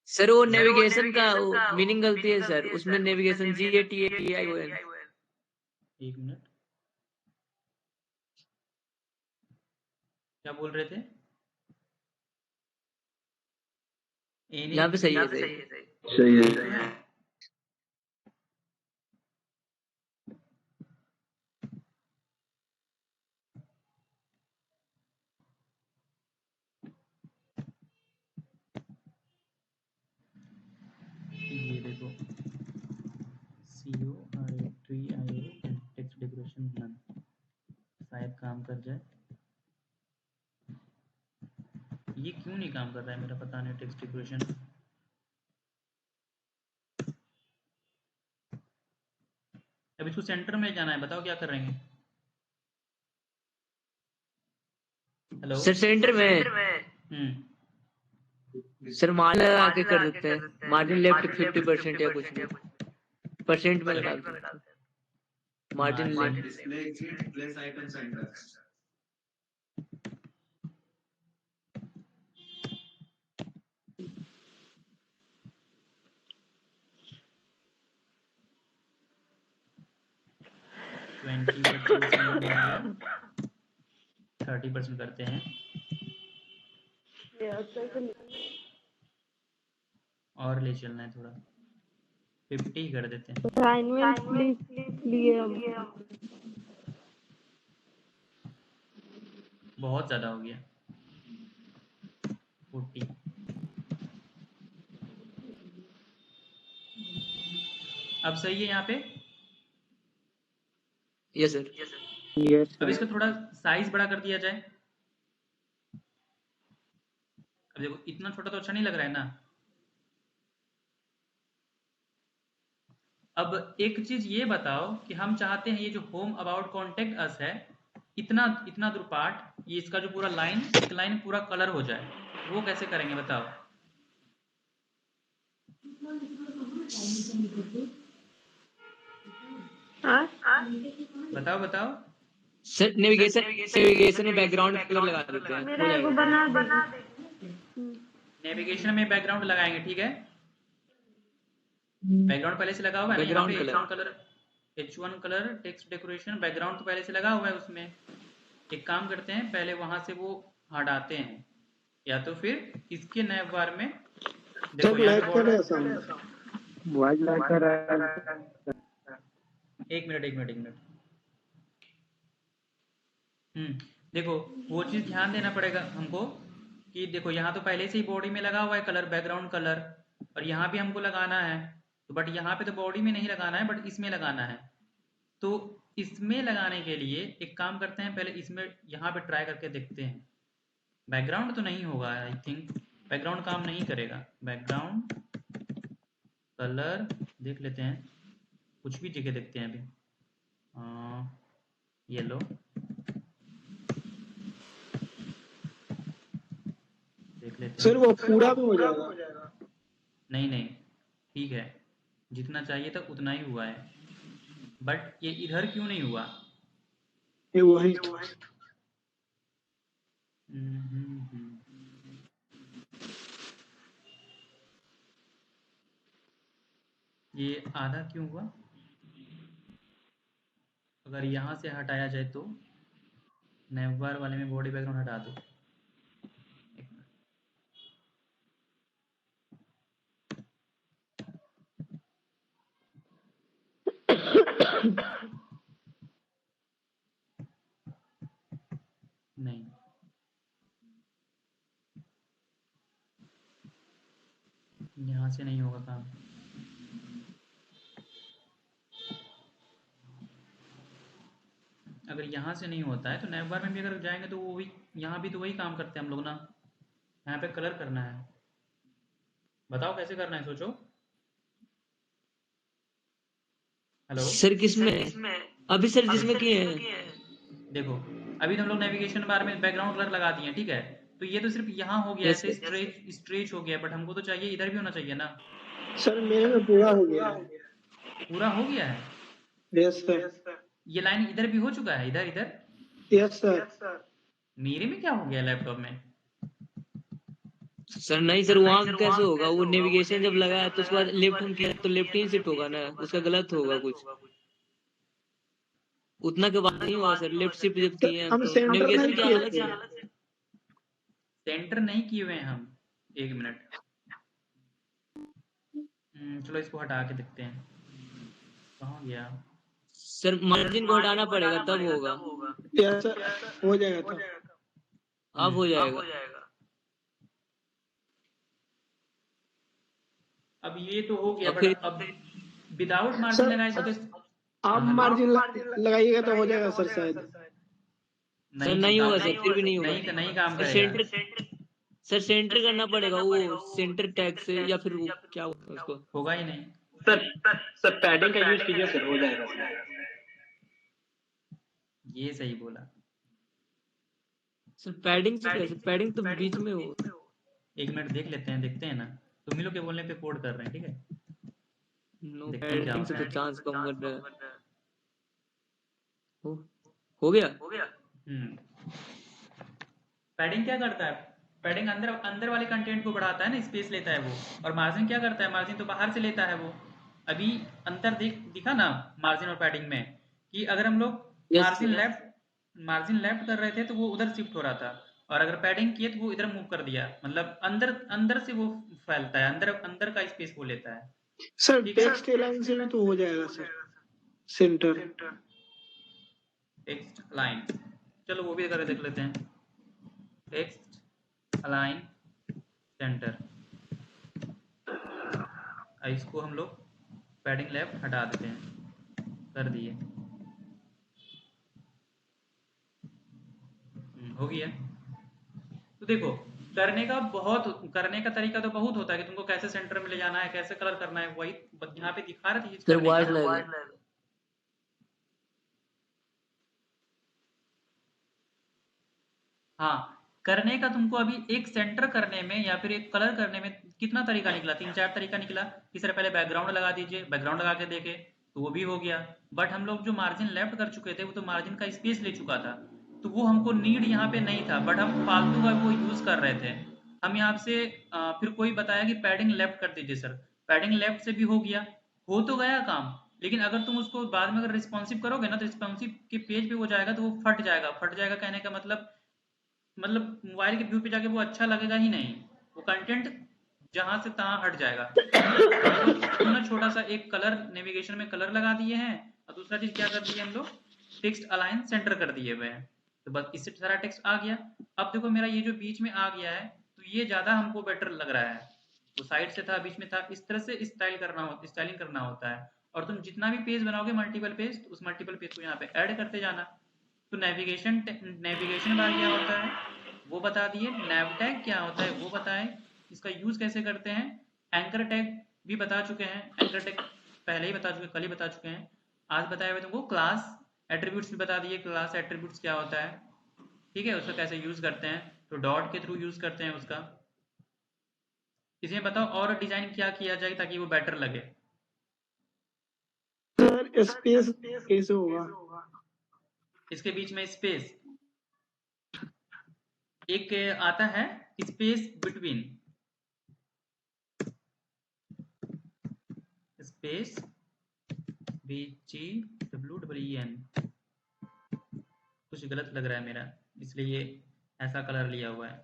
सर वो नेविगेशन का मीनिंग गलती है सर, उसमें नेविगेशन GATAION। एक मिनट, क्या बोल रहे थे? यहाँ पे सही है, सही है। ये देखो CORATRIO टेक्स्ट डेकोरेशन नन, शायद काम कर जाए। ये क्यों नहीं काम कर रहा है मेरा, पता नहीं, टेक्स्ट डेकोरेशन। अब इसको सेंटर में जाना है, बताओ क्या करेंगे? हेलो सर सेंटर में। हम्म, सर मार्जिन लगा के कर सकते हैं, मार्जिन लेफ्ट 50% या कुछ भी परसेंट में डाल सकते हैं, margin margin left. Twenty percent हो गया, 30% करते हैं और ले चलना है थोड़ा, 50 कर देते हैं। असाइनमेंट लिए हम बहुत ज्यादा हो गया 40। अब सही है यहाँ पे। Yes sir. यस अब सर। इसको थोड़ा साइज बड़ा कर दिया जाए। अब देखो इतना छोटा तो अच्छा नहीं लग रहा है ना। अब एक चीज ये बताओ कि हम चाहते हैं ये जो होम अबाउट कॉन्टेक्ट अस है, इतना इतना दूर पार्ट, ये इसका जो पूरा लाइन, एक लाइन पूरा कलर हो जाए, वो कैसे करेंगे बताओ। हाँ बताओ बताओ। सर नेविगेशन में बैकग्राउंड कलर लगा देते हैं, हो मेरा एगो जाएगा। बना देगी। नेविगेशन में बैकग्राउंड लगाएंगे, ठीक है। बैकग्राउंड पहले से लगा हुआ है ना यहाँ पे, background H1 colour, H1 colour text decoration background तो पहले से लगा हुआ है उसमें। एक काम करते हैं, पहले वहां से वो हटाते हैं, या तो फिर इसके नैब बार में देखो सर यहाँ लैग पे कर रहा है बॉर्डर। साउंड, वॉइस लैग कर रहा है। एक मिनट एक मिनट एक मिनट। देखो वो चीज़ ध्यान देना पड़ेगा हमको कि देखो यहाँ तो पहले से ही बॉडी में लगा हुआ है कलर, बैकग्राउंड कलर, और यहाँ भी हमको लगाना है तो, बट यहाँ पे तो बॉडी में नहीं लगाना है, बट इसमें लगाना है। तो इसमें लगाने के लिए एक काम करते हैं, पहले इसमें यहाँ पे ट्राई करके देखते हैं। बैकग्राउंड तो नहीं होगा, आई थिंक बैकग्राउंड काम नहीं करेगा। बैकग्राउंड कलर देख लेते हैं, कुछ भी जगह देखते हैं अभी। येलो देख लेते सर हैं। वो पूरा भी हो जाएगा। नहीं नहीं ठीक है, जितना चाहिए था उतना ही हुआ है, बट ये इधर क्यों नहीं हुआ। ये वही ये आधा क्यों हुआ। अगर यहाँ से हटाया जाए तो, नेवबार वाले में बॉडी बैकग्राउंड हटा दो। एक मिनट। नहीं यहाँ से नहीं होगा काम। अगर यहाँ से नहीं होता है तो नेवबार में भी अगर जाएंगे तो वो भी, यहाँ भी तो वही काम करते हैं हम लोग ना। यहाँ पे कलर करना है, बताओ कैसे करना है, सोचो। हेलो सर किसमें अभी सर जिसमें किए हैं। देखो अभी तो हम लोग नेविगेशन बार में बैकग्राउंड कलर लगा दिए, ठीक है। तो ये तो सिर्फ यहाँ हो गया, यस ऐसे सर। स्ट्रेच हो गया, बट हमको तो चाहिए इधर भी होना चाहिए ना। सर मेरे में पूरा हो गया है। पूरा हो गया है, यस सर। ये लाइन इधर भी हो चुका है, इधर इधर। Yes sir. मेरे में क्या हो गया लैपटॉप में। सर नहीं सर, वहाँ कैसे होगा, वो नेविगेशन जब लगा है तो उसके बाद लेफ्ट हम किया तो लेफ्ट ही शिफ्ट होगा ना, उसका गलत होगा कुछ, उतना के बाद नहीं होगा सर। लेफ्ट शिफ्ट जब किए हैं हम तो सेंटर नहीं नेविगेशन क्या किए अलग थे। से। सेंटर नहीं किए हुए हैं हम, एक मिनट। चलो इसको हटा के देखते हैं कहाँ गया। सर मार्जिन को हटाना पड़ेगा तब होगा। यस सर, हो जाएगा तो। अब हो जाएगा। अब ये तो हो गया, और बट फिर अब विदाउट मार्जिन सर लगाए तो आप हेलो। मार्जिन लगाइएगा तो हो जाएगा सर शायद। सर नहीं नहीं काम होगा सर, फिर भी नहीं होगा। नहीं काम सर करेगा। सेंटर करना पड़ेगा, वो सेंटर टैग से, या फिर वो क्या होता है उसको। होगा ही नहीं। सर पैडिंग का यूज कीजिए सर, हो जाएगा सर। ये सही बोला। सर पैडिंग से कैसे, पैडिंग तो बीच में हो। 1 मिनट देख लेते हैं, देखते हैं ना। तुम ही लोग के बोलने पे कोड कर रहे हैं, ठीक है? नो देखते हैं क्या पैडिंग से होता तो है। चांस कम कर रहा है। हो गया। पैडिंग क्या करता है? पैडिंग अंदर अंदर वाले कंटेंट को बढ़ाता है ना, स्पेस लेता है वो। और मार्जिन क्या करता है? मार्जिन तो बाहर से लेता है वो। अभी अंतर दिखा ना मार्जिन और पैडिंग में, कि अगर हम लोग यस मार्जिन लेफ्ट कर रहे थे तो वो उधर शिफ्ट हो रहा था, और अगर पैडिंग किए तो वो इधर मूव कर दिया। मतलब अंदर अंदर से वो फैलता है, अंदर अंदर का स्पेस वो लेता है। सर ठीक है, टेक्स्ट अलाइन से भी तो हो जाएगा सर, सेंटर। टेक्स्ट अलाइन, चलो वो भी करके देख लेते हैं। टेक्स्ट अलाइन सेंटर, इसको हम लोग पैडिंग लेफ्ट हटा देते हैं, कर दिए। हो गया। तो देखो, करने का तरीका तो बहुत होता है कि तुमको कैसे सेंटर में ले जाना है, कैसे कलर करना है, वही यहाँ पे दिखा रहे थे चीज सर करने वाइट का। लगेगा। हाँ, करने का तुमको अभी एक सेंटर करने में या फिर एक कलर करने में कितना तरीका निकला? 3-4 तरीका निकला। कि सर पहले बैकग्राउंड लगा दीजिए, बैकग्राउंड लगा के देखे तो वो भी हो गया। बट हम लोग जो मार्जिन लेफ्ट कर चुके थे वो तो मार्जिन का स्पेस ले चुका था, तो वो हमको नीड यहाँ पे नहीं था, बट हम फालतू का वो यूज कर रहे थे। हम यहाँ से फिर कोई बताया कि पैडिंग लेफ्ट कर दीजिए सर, पैडिंग लेफ्ट से भी हो गया, हो तो गया काम। लेकिन अगर तुम उसको बाद में अगर रिस्पॉन्सिव करोगे ना, तो रिस्पॉन्सिव के पेज पे वो जाएगा तो वो फट जाएगा। फट जाएगा कहने का मतलब मोबाइल के व्यू पे जाके वो अच्छा लगेगा ही नहीं, वो कंटेंट जहां से तहां हट जाएगा। हम लोग क्यों ना छोटा सा एक कलर, नेविगेशन में कलर लगा दिए हैं, और दूसरा चीज क्या कर दिए हम लोग, टेक्स्ट अलाइन सेंटर कर दिए हुए हैं। तो बस इससे सारा टेक्स्ट आ गया। अब देखो मेरा ये जो बीच में आ गया है, तो ये ज्यादा हमको बेटर लग रहा है। वो साइड से था, बीच में था, इस तरह से स्टाइलिंग करना होता है। और तुम जितना भी पेज बनाओगे मल्टीपल पेज, तो उस मल्टीपल पेज को यहाँ पे ऐड करते जाना। तो नेविगेशन बार क्या होता है वो बता दिए, नैव टैग क्या होता है वो बताएं, इसका यूज कैसे करते हैं, एंकर टैग भी बता चुके हैं। एंकर टैग पहले ही बता चुके, कल ही बता चुके हैं। आज बताए हुए तुमको क्लास एट्रीब्यूट्स भी बता दिए, क्लास एट्रीब्यूट्स क्या होता है, ठीक है, उसका कैसे यूज करते हैं। तो डॉट के थ्रू यूज करते हैं उसका। इसमें बताओ और डिजाइन क्या किया जाए ताकि वो बेटर लगे। सर स्पेस कैसे होगा? इसके बीच में स्पेस एक आता है, स्पेस बिटवीन, स्पेस BGWEN। कुछ गलत लग रहा है मेरा, इसलिए ऐसा कलर लिया हुआ है,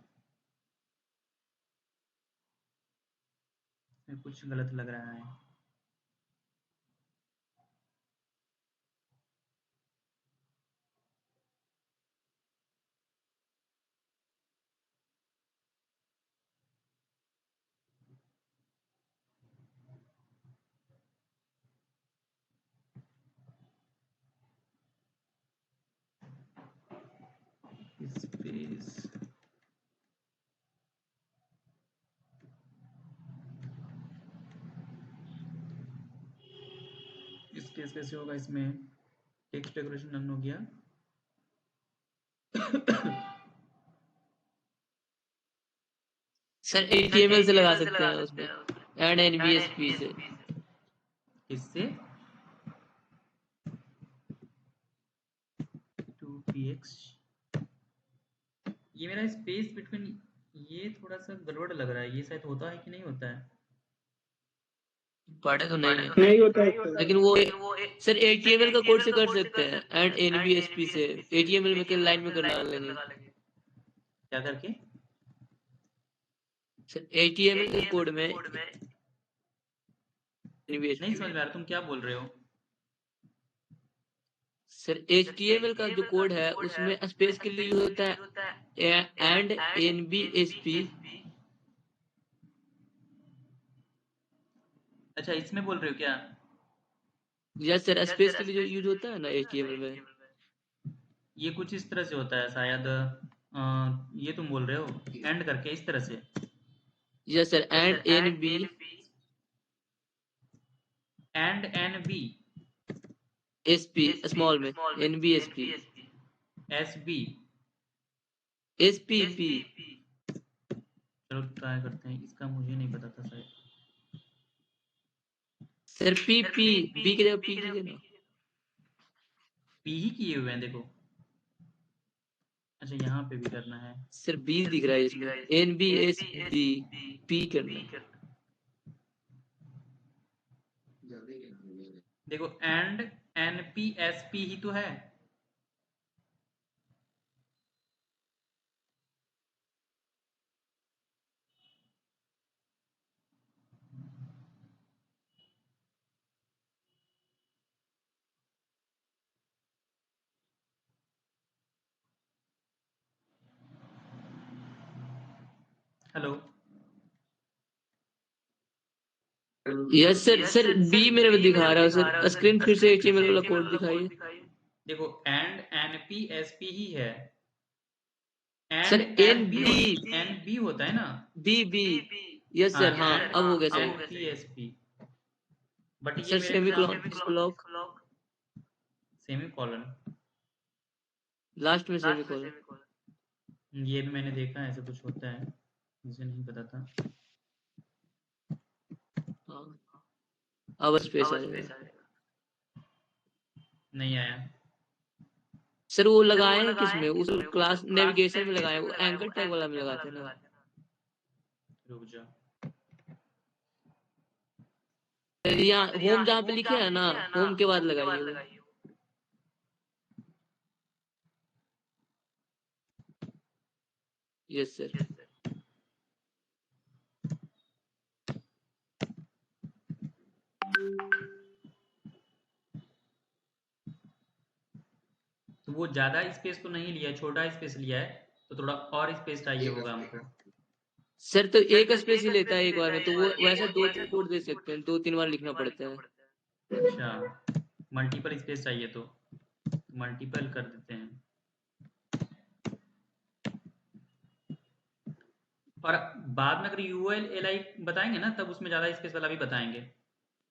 कुछ गलत लग रहा है। स्पेस स्पेस कैसे होगा इसमें? टेक्स्ट डेकोरेशन डन हो गया। सर HTML से लगा सकते हैं उसमें, एंड NBSP से। इससे 2px, ये मेरा स्पेस बिटवीन, ये थोड़ा सा गड़बड़ लग रहा है, ये शायद होता है कि नहीं होता है। पढ़े तो नहीं है, नहीं होता है सर। लेकिन वो सर HTML का कोड से कर सकते हैं, एंड NBSP से। HTML में के लाइन में कर लगा लेंगे क्या करके? सर, HTML के कोड में नहीं NBSP। समझ में आ रहा तुम क्या बोल रहे हो। सर HTML का जो कोड है उसमें स्पेस के लिए यूज होता है एंड NBSP। अच्छा, इसमें बोल रहे हो क्या? यस सर, स्पेस के लिए जो यूज होता है ना HTML में। ये कुछ इस तरह से होता है शायद, ये तुम बोल रहे हो एंड करके इस तरह से। Yes sir, and NB and N B SP small में NBSP एस बी। SPP। चलो ट्राई करते हैं, इसका मुझे नहीं पता था शायद। सर पी पी बी की जगह पी कीजिए ना। पी ही किए हुए हैं देखो। अच्छा यहाँ पे भी करना है। सर बी दिख रहा है इसमें, N B S B P करना है। देखो and N P S P ही तो है। हेलो यस सर, सर बी मेरे को दिखा रहा है सर। स्क्रीन फिर से HTML वाला कोड दिखाइए। देखो and N P S P ही है। सर एंड एन बी होता है ना। बी बी यस सर, हाँ अब हो गया sir. N P S P but ये सर मेरे सेमी ख्याल ब्लॉक सेमी कॉलन। लास्ट में सेमी कॉलन। ये भी मैंने देखा है, ऐसा कुछ होता है, मुझे नहीं पता था। हाँ अब स्पेस आ गया। नहीं आया। सर वो लगाए हैं किसमें, उस क्लास नेविगेशन में लगाए हैं, वो एंकर टैग वाला में लगाते हैं ना। रुक जा। यहाँ होम जहाँ पे लिखे है ना, होम के बाद लगाइए वो। Yes sir. तो वो ज्यादा स्पेस तो नहीं लिया है, छोटा स्पेस लिया है, तो थोड़ा और स्पेस चाहिए होगा हमको। सर तो एक स्पेस ही लेता है एक बार में, तो वो वैसा 2-3 कोड दे सकते हैं, 2-3 बार लिखना पड़ता है। अच्छा मल्टीपल स्पेस चाहिए तो मल्टीपल कर देते हैं। और बाद में अगर यूएल एल आई बताएंगे ना, तब उसमें ज्यादा स्पेस वाला भी बताएंगे।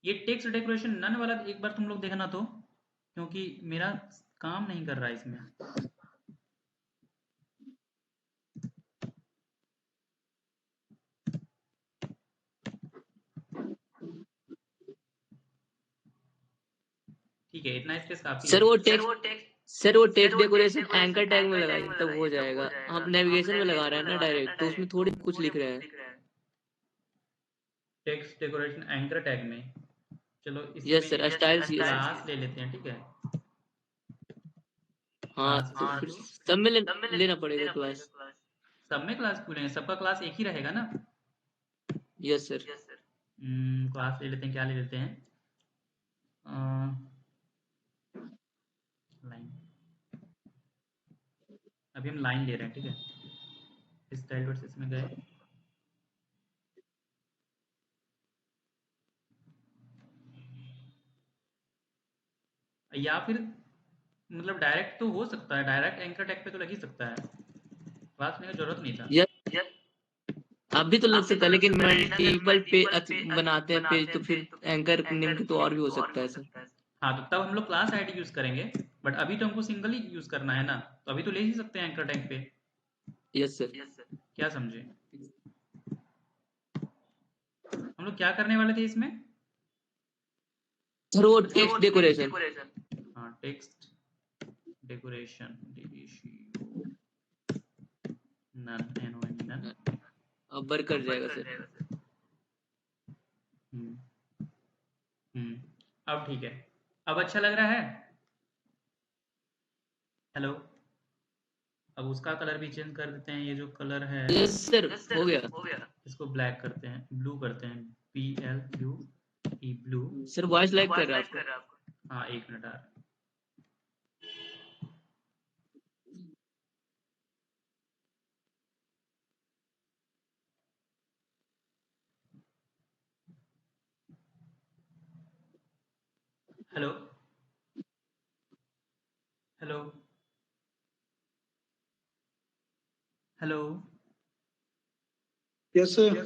ये टेक्स्ट डेकोरेशन नन वाला एक बार तुम लोग देखना तो, क्योंकि मेरा काम नहीं कर रहा है इसमें। ठीक है इतना स्पेस काफी है। सर वो टेक्स्ट डेकोरेशन एंकर टैग में लगाइए तब हो जाएगा। हम नेविगेशन में लगा रहे हैं ना डायरेक्ट, तो उसमें थोड़ी कुछ लिख रहे हैं। टेक्स्ट डेकोरेशन एंकर टैग में, चलो यस इसमें सर, एक स्टाइल क्लास ले लेते हैं, ठीक है। हाँ क्लास तो फिर सब में लेना पड़ेगा क्लास। सब में क्लास क्यों लेंगे, सबका क्लास एक ही रहेगा ना। Yes sir. क्लास ले लेते हैं, क्या ले लेते हैं, लाइन। अभी हम लाइन ले रहे हैं, ठीक है। स्टाइल वर्सेस में गए, या फिर मतलब डायरेक्ट तो हो सकता है, डायरेक्ट एंकर टैग पे तो लग ही सकता है, क्लास लेने की जरूरत नहीं था। अभी तो लग सकता है, लेकिन मल्टीपल बनाते हैं पेज, तो फिर एंकर नेम के तो और भी हो सकता है सर। हाँ तो तब हम लोग क्लास आईडी यूज करेंगे, बट अभी तो हमको सिंगल ही यूज करना है ना, तो अभी तो ले ही सकते हैं एंकर टैग पे। Yes sir. क्या समझे, हम लोग क्या करने वाले थे इसमें। सर वो टेक्स्ट डेकोरेशन। हाँ टेक्स्ट डेकोरेशन नन नन। अब बर कर जाएगा सर। अब ठीक है, अब अच्छा लग रहा है। हेलो, अब उसका कलर भी चेंज कर देते हैं, ये जो कलर है यस सर हो गया। इसको ब्लैक करते हैं, ब्लू करते हैं, BLU ई ब्लू। सर वॉइस लाइक कर रहा है आपको। हाँ एक मिनट आ रहा है। Hello hello hello. Yes sir.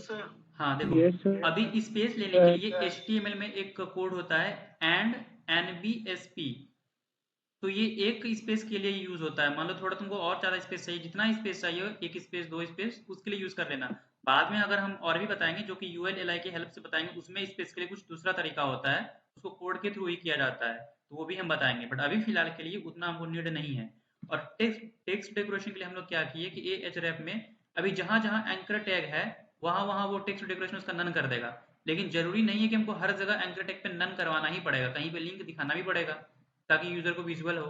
हाँ देखो, यस सर। अभी स्पेस लेने के लिए HTML में एक कोड होता है एंड NBSP, तो ये एक स्पेस के लिए यूज होता है। मान लो थोड़ा तुमको और ज्यादा स्पेस चाहिए, जितना स्पेस चाहिए, एक स्पेस दो स्पेस, उसके लिए यूज कर लेना। बाद में अगर हम और भी बताएंगे जो कि UL-LI की हेल्प से बताएंगे, उसमें स्पेसिफिकली कुछ दूसरा तरीका होता है, उसको कोड के थ्रू ही किया जाता है, तो वो भी हम बताएंगे। बट अभी फिलहाल के लिए उतना हमको नीड नहीं है। और टेक्स्ट डेकोरेशन के लिए हम लोग क्या किए कि Ahref में अभी जहां जहां एंकर टैग है वहां वहां वो टेक्स्ट डेकोरेशन उसका नन कर देगा, लेकिन जरूरी नहीं है कि हमको हर जगह एंकर टैग पे नन करवाना ही पड़ेगा, कहीं पे लिंक दिखाना भी पड़ेगा ताकि यूजर को विजुअल हो।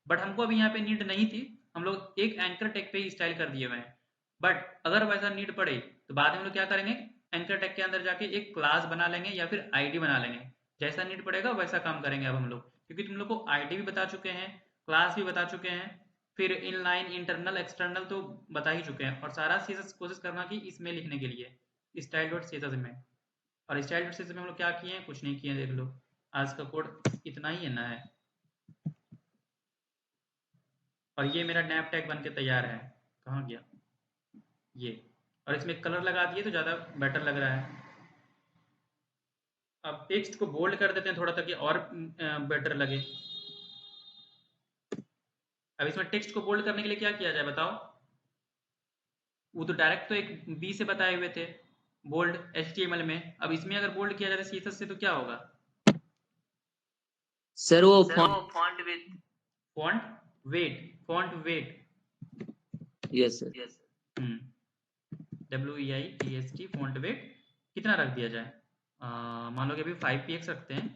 बट हमको अभी यहाँ पे नीड नहीं थी, हम लोग एक एंकर टैग पे ही स्टाइल कर दिए हुए हैं। बट अगर वैसा नीड पड़े तो बाद में हम लोग क्या करेंगे, एंकर टैग के अंदर जाके एक क्लास बना लेंगे या फिर आईडी बना लेंगे, जैसा नीड पड़ेगा वैसा काम करेंगे अब हम लोग, क्योंकि तुम लोग को आईडी भी बता चुके हैं, क्लास भी बता चुके हैं, फिर इनलाइन इंटरनल एक्सटर्नल तो बता ही चुके हैं, और सारा सीएसएस कोशिश करना कि इसमें लिखने के लिए style.css में। और style.css में हम लोग क्या किए हैं, कुछ नहीं किए हैं, देख लो आज का कोड इतना ही है ना है। और ये मेरा नैप टैग बन के तैयार है, कहाँ गया ये, और इसमें कलर लगा दिए तो ज़्यादा बेटर लग रहा है। अब टेक्स्ट को बोल्ड कर देते हैं थोड़ा ताकि और बेटर लगे। अब इसमें टेक्स्ट को बोल्ड करने के लिए क्या किया जाए बताओ, वो तो डायरेक्ट तो एक बी से बताए हुए थे बोल्ड HTML में, अब इसमें अगर बोल्ड किया जाए CSS से तो क्या होगा सर वो font weight yes sir. WEITST font weight कितना रख दिया जाए, मान लो कि अभी 5px रखते हैं,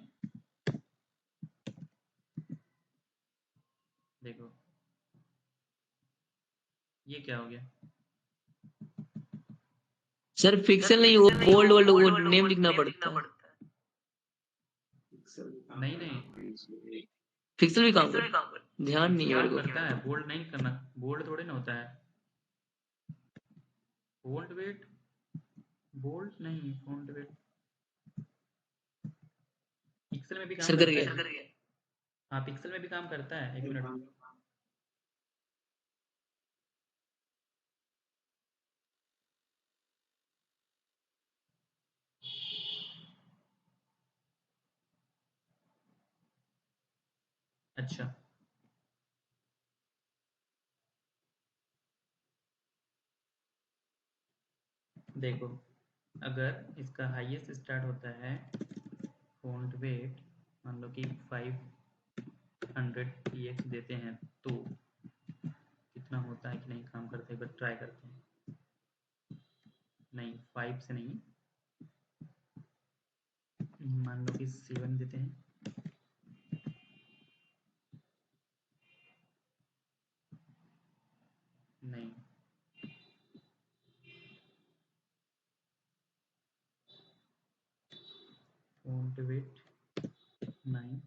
देखो ये क्या हो गया, सर फिक्सल नहीं, वो बोल्ड वर्ड वो नेम लिखना पड़ता है। नहीं नहीं फिक्सल भी काम करता है, ध्यान नहीं है मेरे को। करता है, बोल्ड नहीं करना, बोल्ड थोड़े ना होता है, फॉन्ट वेट बोल्ड नहीं, फॉन्ट वेट पिक्सल में भी काम सर कर करता गया। है। हाँ पिक्सल में भी काम करता है, एक मिनट। अच्छा देखो, अगर इसका हाईएस्ट स्टार्ट होता है फॉन्ट वेट, मान लो कि 500 px देते हैं तो कितना होता है कि नहीं काम करते, एक बार ट्राई करते हैं। नहीं 5 से नहीं, मान लो कि 7 देते हैं, नहीं फॉन्ट वेट 9,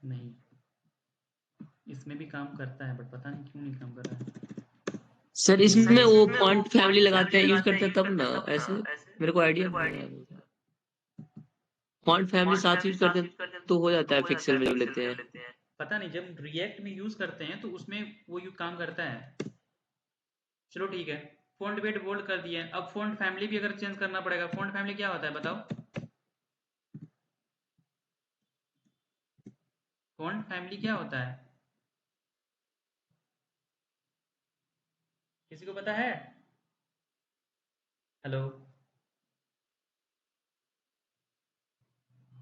नहीं इसमें भी काम करता है बट पता नहीं क्यों नहीं काम कर रहा है। सर इसमें वो फॉन्ट फैमिली लगाते हैं, यूज करते हैं तब ना, ऐसे मेरे को आइडिया नहीं है। फॉन्ट फैमिली साथ यूज करते हैं तो हो जाता है, फिक्सल में जब लेते हैं। पता नहीं जब रिएक्ट में यूज करते हैं तो उसमें वो यू काम करता है। चलो ठीक है, फॉन्ट वेट बोल्ड कर दिए, अब फॉन्ट फैमिली भी अगर चेंज करना पड़ेगा, फॉन्ट फैमिली क्या होता है बताओ, फॉन्ट फैमिली क्या होता है, किसी को पता है? Hello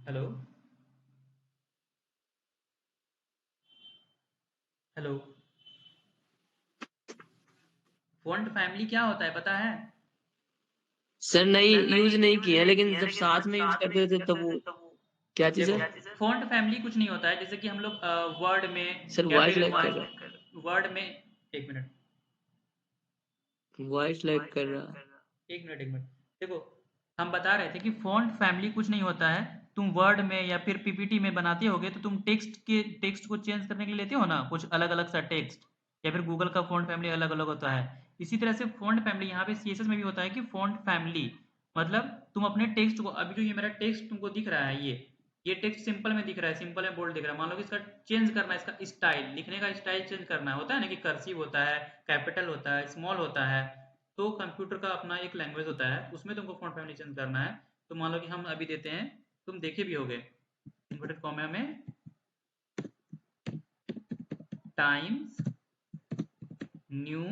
hello hello, font family क्या होता है पता है? सर नहीं यूज नहीं किया, लेकिन जब साथ में यूज करते थे तब वो क्या चीज है? फॉन्ट फैमिली कुछ नहीं होता है, जैसे कि हम लोग वर्ड में सर या वॉइस फिर लैग कर रहा वर्ड में, एक मिनट है, वॉइस लैग कर रहा है। एक मिनट देखो, हम बता रहे थे कि फॉन्ट फैमिली कुछ नहीं होता है, तुम वर्ड में या फिर पीपीटी में बनाते होगे तो तुम टेक्स्ट को चेंज करने के लिए लेते हो ना कुछ अलग अलग सा टेक्स्ट, या फिर गूगल का फॉन्ट फैमिली अलग अलग होता है, इसी तरह से फॉन्ट फैमिली यहाँ पे सीएसएस में भी होता है कि फॉन्ट फैमिली मतलब तुम अपने टेक्स्ट को, अभी जो ये मेरा टेक्स्ट तुमको दिख रहा है, ये टेक्स्ट सिंपल में दिख रहा है, सिंपल में बोल्ड दिख रहा है, मान लो कि इसका चेंज करना है, इसका स्टाइल लिखने का स्टाइल चेंज करना है, होता है ना कि कर्सिव होता है, कैपिटल होता है, स्मॉल होता है, तो कंप्यूटर का अपना एक लैंग्वेज होता है, उसमें तुमको फॉन्ट फैमिली चेंज करना है। तो मान लो कि हम अभी देते हैं, तुम देखे भी होगे इन्वर्टेड कॉमा में टाइम्स न्यू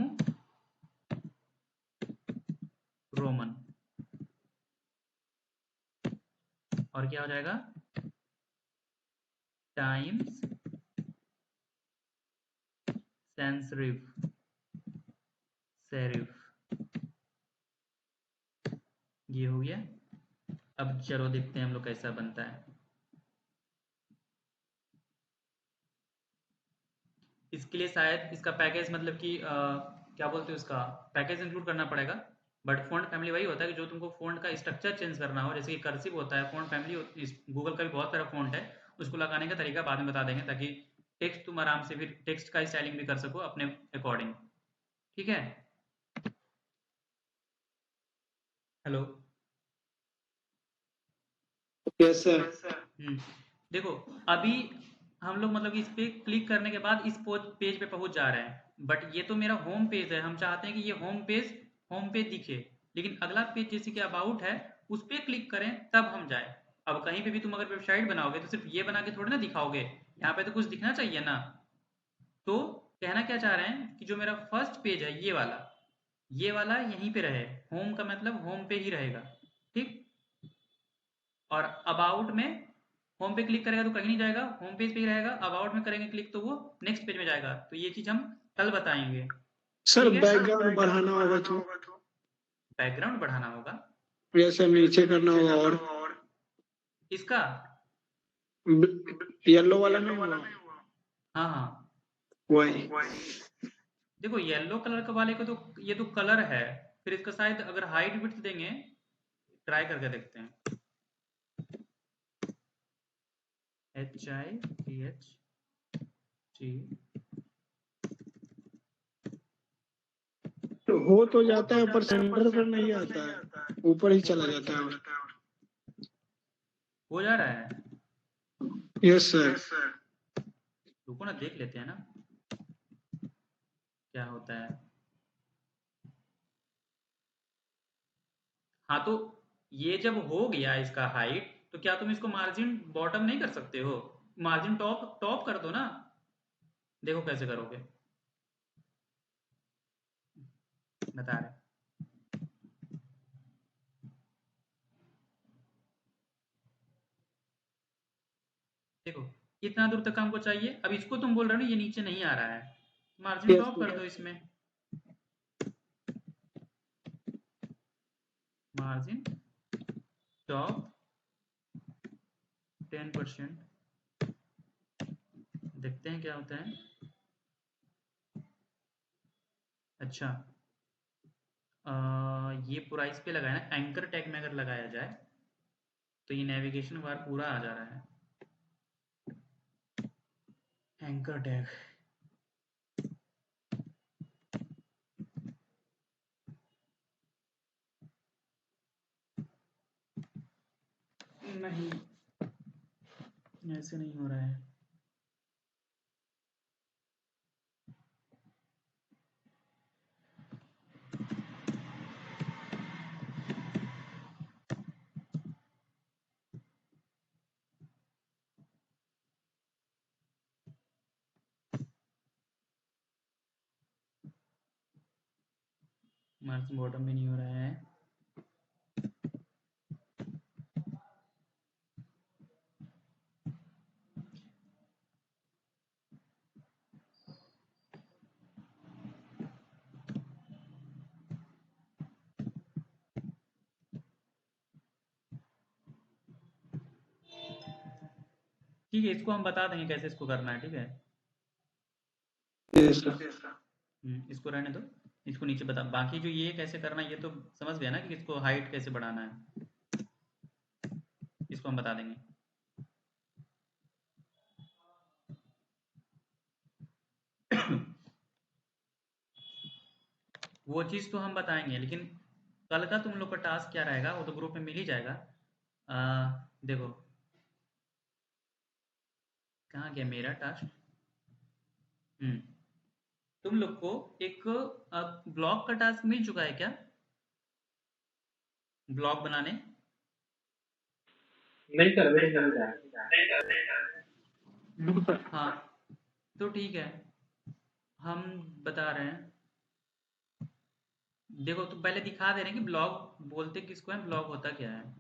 रोमन, और क्या हो जाएगा, टाइम्स सेंसरिफ सेरिफ, ये हो गया। अब चलो देखते हैं हम लोग कैसा बनता है। इसके लिए शायद इसका पैकेज मतलब कि क्या बोलते हैं उसका पैकेज इंक्लूड करना पड़ेगा, बट फ़ॉन्ट फैमिली वही होता है कि जो तुमको फ़ॉन्ट का स्ट्रक्चर चेंज करना हो, जैसे कि कर्सिव होता है फ़ॉन्ट फैमिली, गूगल का भी बहुत सारा फ़ॉन्ट है, उसको लगाने का तरीका बाद में बता देंगे, ताकि टेक्स्ट तुम आराम से फिर टेक्स्ट का स्टाइलिंग भी कर सको अपने अकॉर्डिंग। ठीक है, हेलो। Yes sir. देखो अभी हम लोग मतलब कि इस पे क्लिक करने के बाद इस पेज पे पहुंच जा रहे हैं, बट ये तो मेरा होम पेज है, हम चाहते हैं कि ये होम पेज दिखे, लेकिन अगला पेज जैसे कि अबाउट है उस पे क्लिक करें तब हम जाए। अब कहीं पे भी तुम अगर वेबसाइट बनाओगे तो सिर्फ ये बना के थोड़ी ना दिखाओगे, यहाँ पे तो कुछ दिखना चाहिए ना। तो कहना क्या चाह रहे हैं कि जो मेरा फर्स्ट पेज है ये वाला यहीं पे रहे, होम का मतलब होम पे ही रहेगा, ठीक। और अबाउट में होम पे क्लिक करेगा तो कहीं नहीं जाएगा, होम पेज पे ही रहेगा, अबाउट में करेंगे क्लिक तो वो नेक्स्ट पेज में जाएगा। तो ये चीज हम कल बताएंगे, सर ठीक है। बैकग्राउंड बढ़ाना होगा तो बैकग्राउंड बढ़ाना होगा, यस नीचे करना होगा, और इसका येलो वाला नहीं हुआ, हाँ हाँ, वही। देखो येलो कलर का वाले को तो ये तो कलर है, फिर इसका शायद अगर हाइट विड्थ देंगे, ट्राई करके देखते हैं। HITHT हो तो जाता है पर सेंटर पर नहीं आता है, ऊपर ही चला जाता है। हो जा रहा है, यस सर। रुको ना देख लेते हैं ना क्या होता है। हाँ तो ये जब हो गया इसका हाइट, तो क्या तुम इसको मार्जिन बॉटम नहीं कर सकते हो, मार्जिन टॉप टॉप कर दो ना। देखो कैसे करोगे, बता रहे। देखो इतना दूर तक हमको चाहिए, अब इसको तुम बोल रहे हो ना ये नीचे नहीं आ रहा है, मार्जिन यस टॉप कर दो इसमें, मार्जिन टॉप 10%, देखते हैं क्या होता है। अच्छा ये पूरा इस पे लगाया ना, एंकर टैग में अगर लगाया जाए तो ये नेविगेशन बार पूरा आ जा रहा है, एंकर टैग। नहीं ऐसे नहीं हो रहा है, मार्जिन बॉटम भी नहीं हो रहा है। ठीक है, इसको हम बता देंगे कैसे इसको करना है, ठीक है। Yes sir. इसको रहने दो, इसको नीचे बता, बाकी जो ये कैसे करना है ये तो समझ गया ना कि इसको हाइट कैसे बढ़ाना है, इसको हम बता देंगे। वो चीज़ तो हम बताएंगे, लेकिन कल का तुम लोग का टास्क क्या रहेगा वो तो ग्रुप में मिल ही जाएगा। देखो कहाँ गया मेरा टास्क। तुम लोग को एक ब्लॉग का टास्क मिल चुका है क्या, ब्लॉग बनाने? नहीं सर, मेरे को मिल रहा है। हाँ तो ठीक है, हम बता रहे हैं देखो तो पहले दिखा दे रहे हैं कि ब्लॉग बोलते किसको है, ब्लॉग होता क्या है।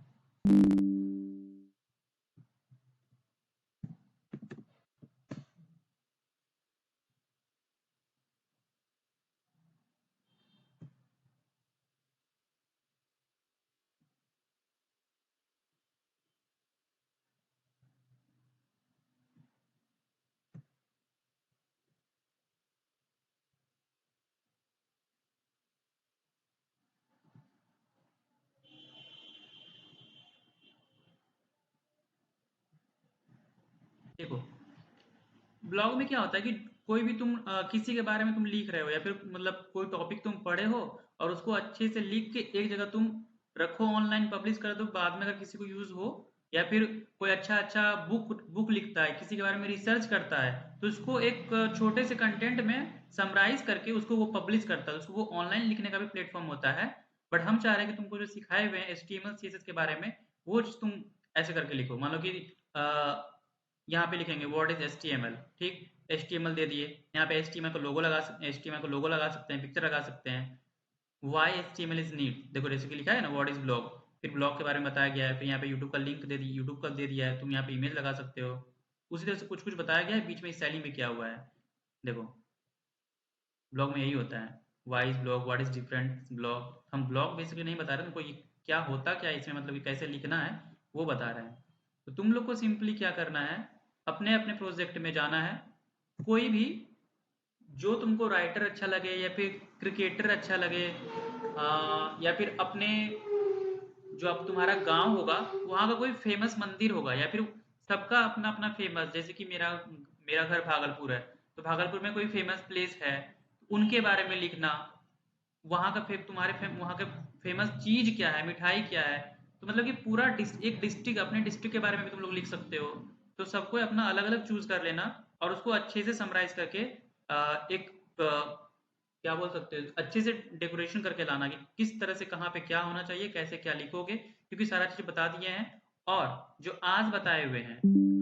देखो ब्लॉग में क्या होता है कि कोई भी तुम किसी के बारे में तुम लिख रहे हो या फिर मतलब कोई टॉपिक तुम पढ़े हो और उसको अच्छे से लिख के एक जगह तुम रखो, ऑनलाइन पब्लिश कर दो, बाद में अगर किसी को यूज हो, या फिर कोई अच्छा अच्छा बुक लिखता है, किसी के बारे में रिसर्च करता है, तो उसको एक छोटे से कंटेंट में समराइज करके उसको वो पब्लिश करता है, उसको वो ऑनलाइन लिखने का भी प्लेटफॉर्म होता है। बट हम चाह रहे हैं कि तुमको जो सिखाए हुए हैं HTML CSS के बारे में, वो चीज़ तुम ऐसे करके लिखो। मान लो कि यहाँ पे लिखेंगे व्हाट इज HTML, ठीक, HTML दे दिए, यहाँ पे HTML का लोगो लगा सकते हैं, पिक्चर लगा सकते हैं। वाई HTML इज नीड, देखो जैसे कि लिखा है ना व्हाट इज ब्लॉग, फिर ब्लॉग के बारे में बताया गया है, फिर यहाँ पे यूट्यूब का लिंक दे दी, यूट्यूब का दे दिया है, तुम यहाँ पे इमेज लगा सकते हो। उसी तरह से कुछ कुछ बताया गया है, बीच में स्टाइलिंग में क्या हुआ है। देखो ब्लॉग में यही होता है, why is block, what is different block. हम ब्लॉग बेसिकली नहीं बता रहे, तुमको ये क्या होता क्या है इसमें, मतलब कि कैसे लिखना है वो बता रहे हैं। तो तुम लोग को सिंपली क्या करना है, अपने अपने प्रोजेक्ट में जाना है, कोई भी जो तुमको राइटर अच्छा लगे या फिर क्रिकेटर अच्छा लगे, या फिर अपने जो अब तुम्हारा गांव होगा वहाँ का कोई फेमस मंदिर होगा, या फिर सबका अपना अपना फेमस, जैसे कि मेरा मेरा घर भागलपुर है, तो भागलपुर में कोई फेमस प्लेस है, उनके बारे में लिखना। वहाँ का वहाँ का फेमस चीज क्या है, मिठाई क्या है। तो मतलब कि पूरा एक डिस्ट्रिक्ट, अपने डिस्ट्रिक्ट के बारे में भी तुम लोग लिख सकते हो। तो सबको अपना अलग अलग चूज कर लेना और उसको अच्छे से समराइज करके एक क्या बोल सकते हो, अच्छे से डेकोरेशन करके लाना कि किस तरह से कहाँ पे क्या होना चाहिए, कैसे क्या लिखोगे, क्योंकि सारा चीज बता दिए हैं। और जो आज बताए हुए हैं,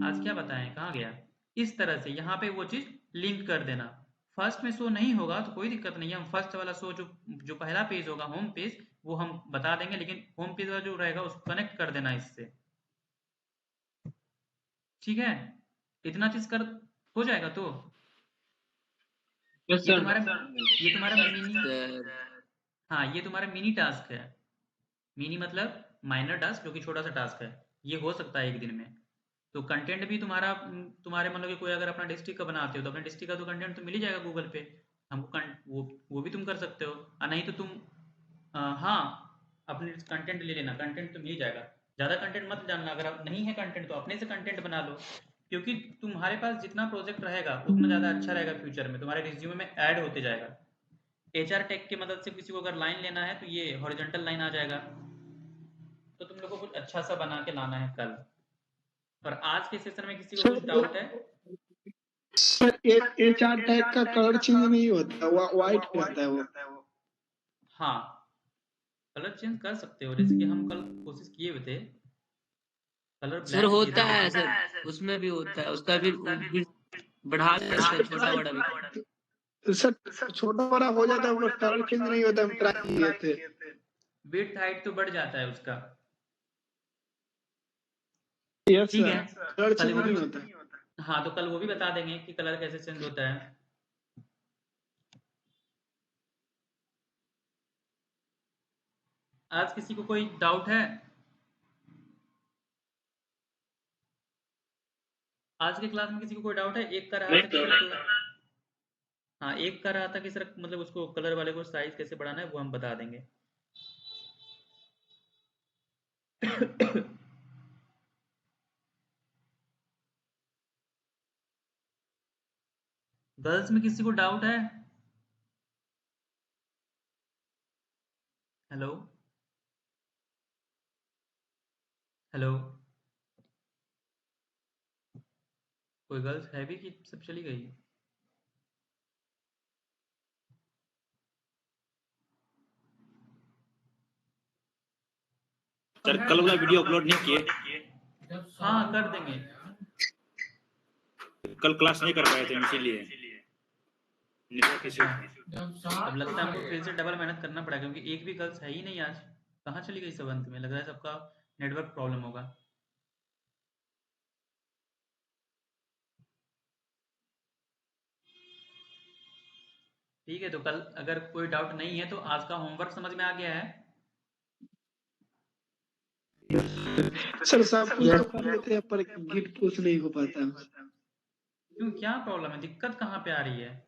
आज क्या बताए, कहाँ गया, इस तरह से यहाँ पे वो चीज लिंक कर देना। फर्स्ट में शो नहीं होगा तो कोई दिक्कत नहीं है, हम फर्स्ट वाला शो जो जो पहला पेज होगा होम पेज, वो हम बता देंगे, लेकिन होम पेज वाला जो रहेगा उसको कनेक्ट कर देना इससे, ठीक है। इतना चीज कर हो जाएगा तो यस ये सर। तुम्हारा ये तुम्हारा मिनी, सर हाँ ये तुम्हारा मिनी टास्क है। मिनी मतलब माइनर टास्क, जो कि छोटा सा टास्क है, ये हो सकता है एक दिन में। तो कंटेंट भी तुम्हारा तुम्हारे मतलब कि कोई अगर अपना डिस्ट्रिक्ट का बनाते हो तो अपने डिस्ट्रिक्ट का तो कंटेंट तो मिल ही जाएगा गूगल पे, हमको वो भी तुम कर सकते हो। और नहीं तो तुम हाँ अपने कंटेंट ले लेना, कंटेंट तो मिल ही जाएगा। ज़्यादा कंटेंट मत जानना, अगर आप नहीं है कंटेंट तो अपने से कंटेंट बना लो, क्योंकि तुम्हारे पास जितना प्रोजेक्ट रहेगा उतना ज़्यादा अच्छा रहेगा, फ्यूचर में तुम्हारे रिज्यूमे में ऐड होते जाएगा। HR टेक की मदद से किसी को अगर लाइन लेना है तो ये हॉरिजॉन्टल लाइन आ जाएगा। तो तुम लोग को कुछ अच्छा सा बना के लाना है कल। और आज के सेशन में किसी को कुछ सर डाउट है? सर HR टैग का कलर चेंज नहीं होता, व्हाइट रहता है वो। हाँ कलर चेंज कर सकते हो, जैसे कि हम कल कोशिश किए हुए थे, कलर सर ब्लैक किए थे होता है लेकिन सर, उसमें भी होता है, उसका भी बढ़ा सकते हैं, छोटा बड़ा भी। सर छोटा बड़ा हो जाता है, उसका कलर चेंज नहीं होता, हम ट्राई किए थे। विड्थ हाइट तो बढ़ जाता है उसका। यस ठीक सर, है, कलर कल चेंज वो भी, नहीं होता। हाँ तो कल वो भी बता देंगे कि कलर कैसे चेंज होता है। आज किसी को कोई डाउट है? आज के क्लास में किसी को कोई डाउट है? एक का रहा था कि सर, हाँ एक का रहा था कि सर मतलब उसको कलर वाले को साइज कैसे बढ़ाना है वो हम बता देंगे। गर्ल्स में किसी को डाउट है? हेलो हेलो, कोई गर्ल्स है भी कि सब चली गई? सर कल वाला वीडियो अपलोड नहीं किए, हाँ कर देंगे। कल क्लास नहीं कर पाए थे इसीलिए। Network issue. अब लगता है हमको फिर से डबल मेहनत करना पड़ेगा, क्योंकि एक भी गर्ल्स है ही नहीं आज। कहाँ चली गई सब अंत में? लग रहा है सबका नेटवर्क प्रॉब्लम होगा। ठीक है, तो कल अगर कोई डाउट नहीं है तो आज का होमवर्क समझ में आ गया है? सर सब कुछ तो कर लेते हैं पर गिट पुश नहीं हो पाता। क्यों, क्या प्रॉब्लम है? दिक्कत कहाँ पे आ रही है?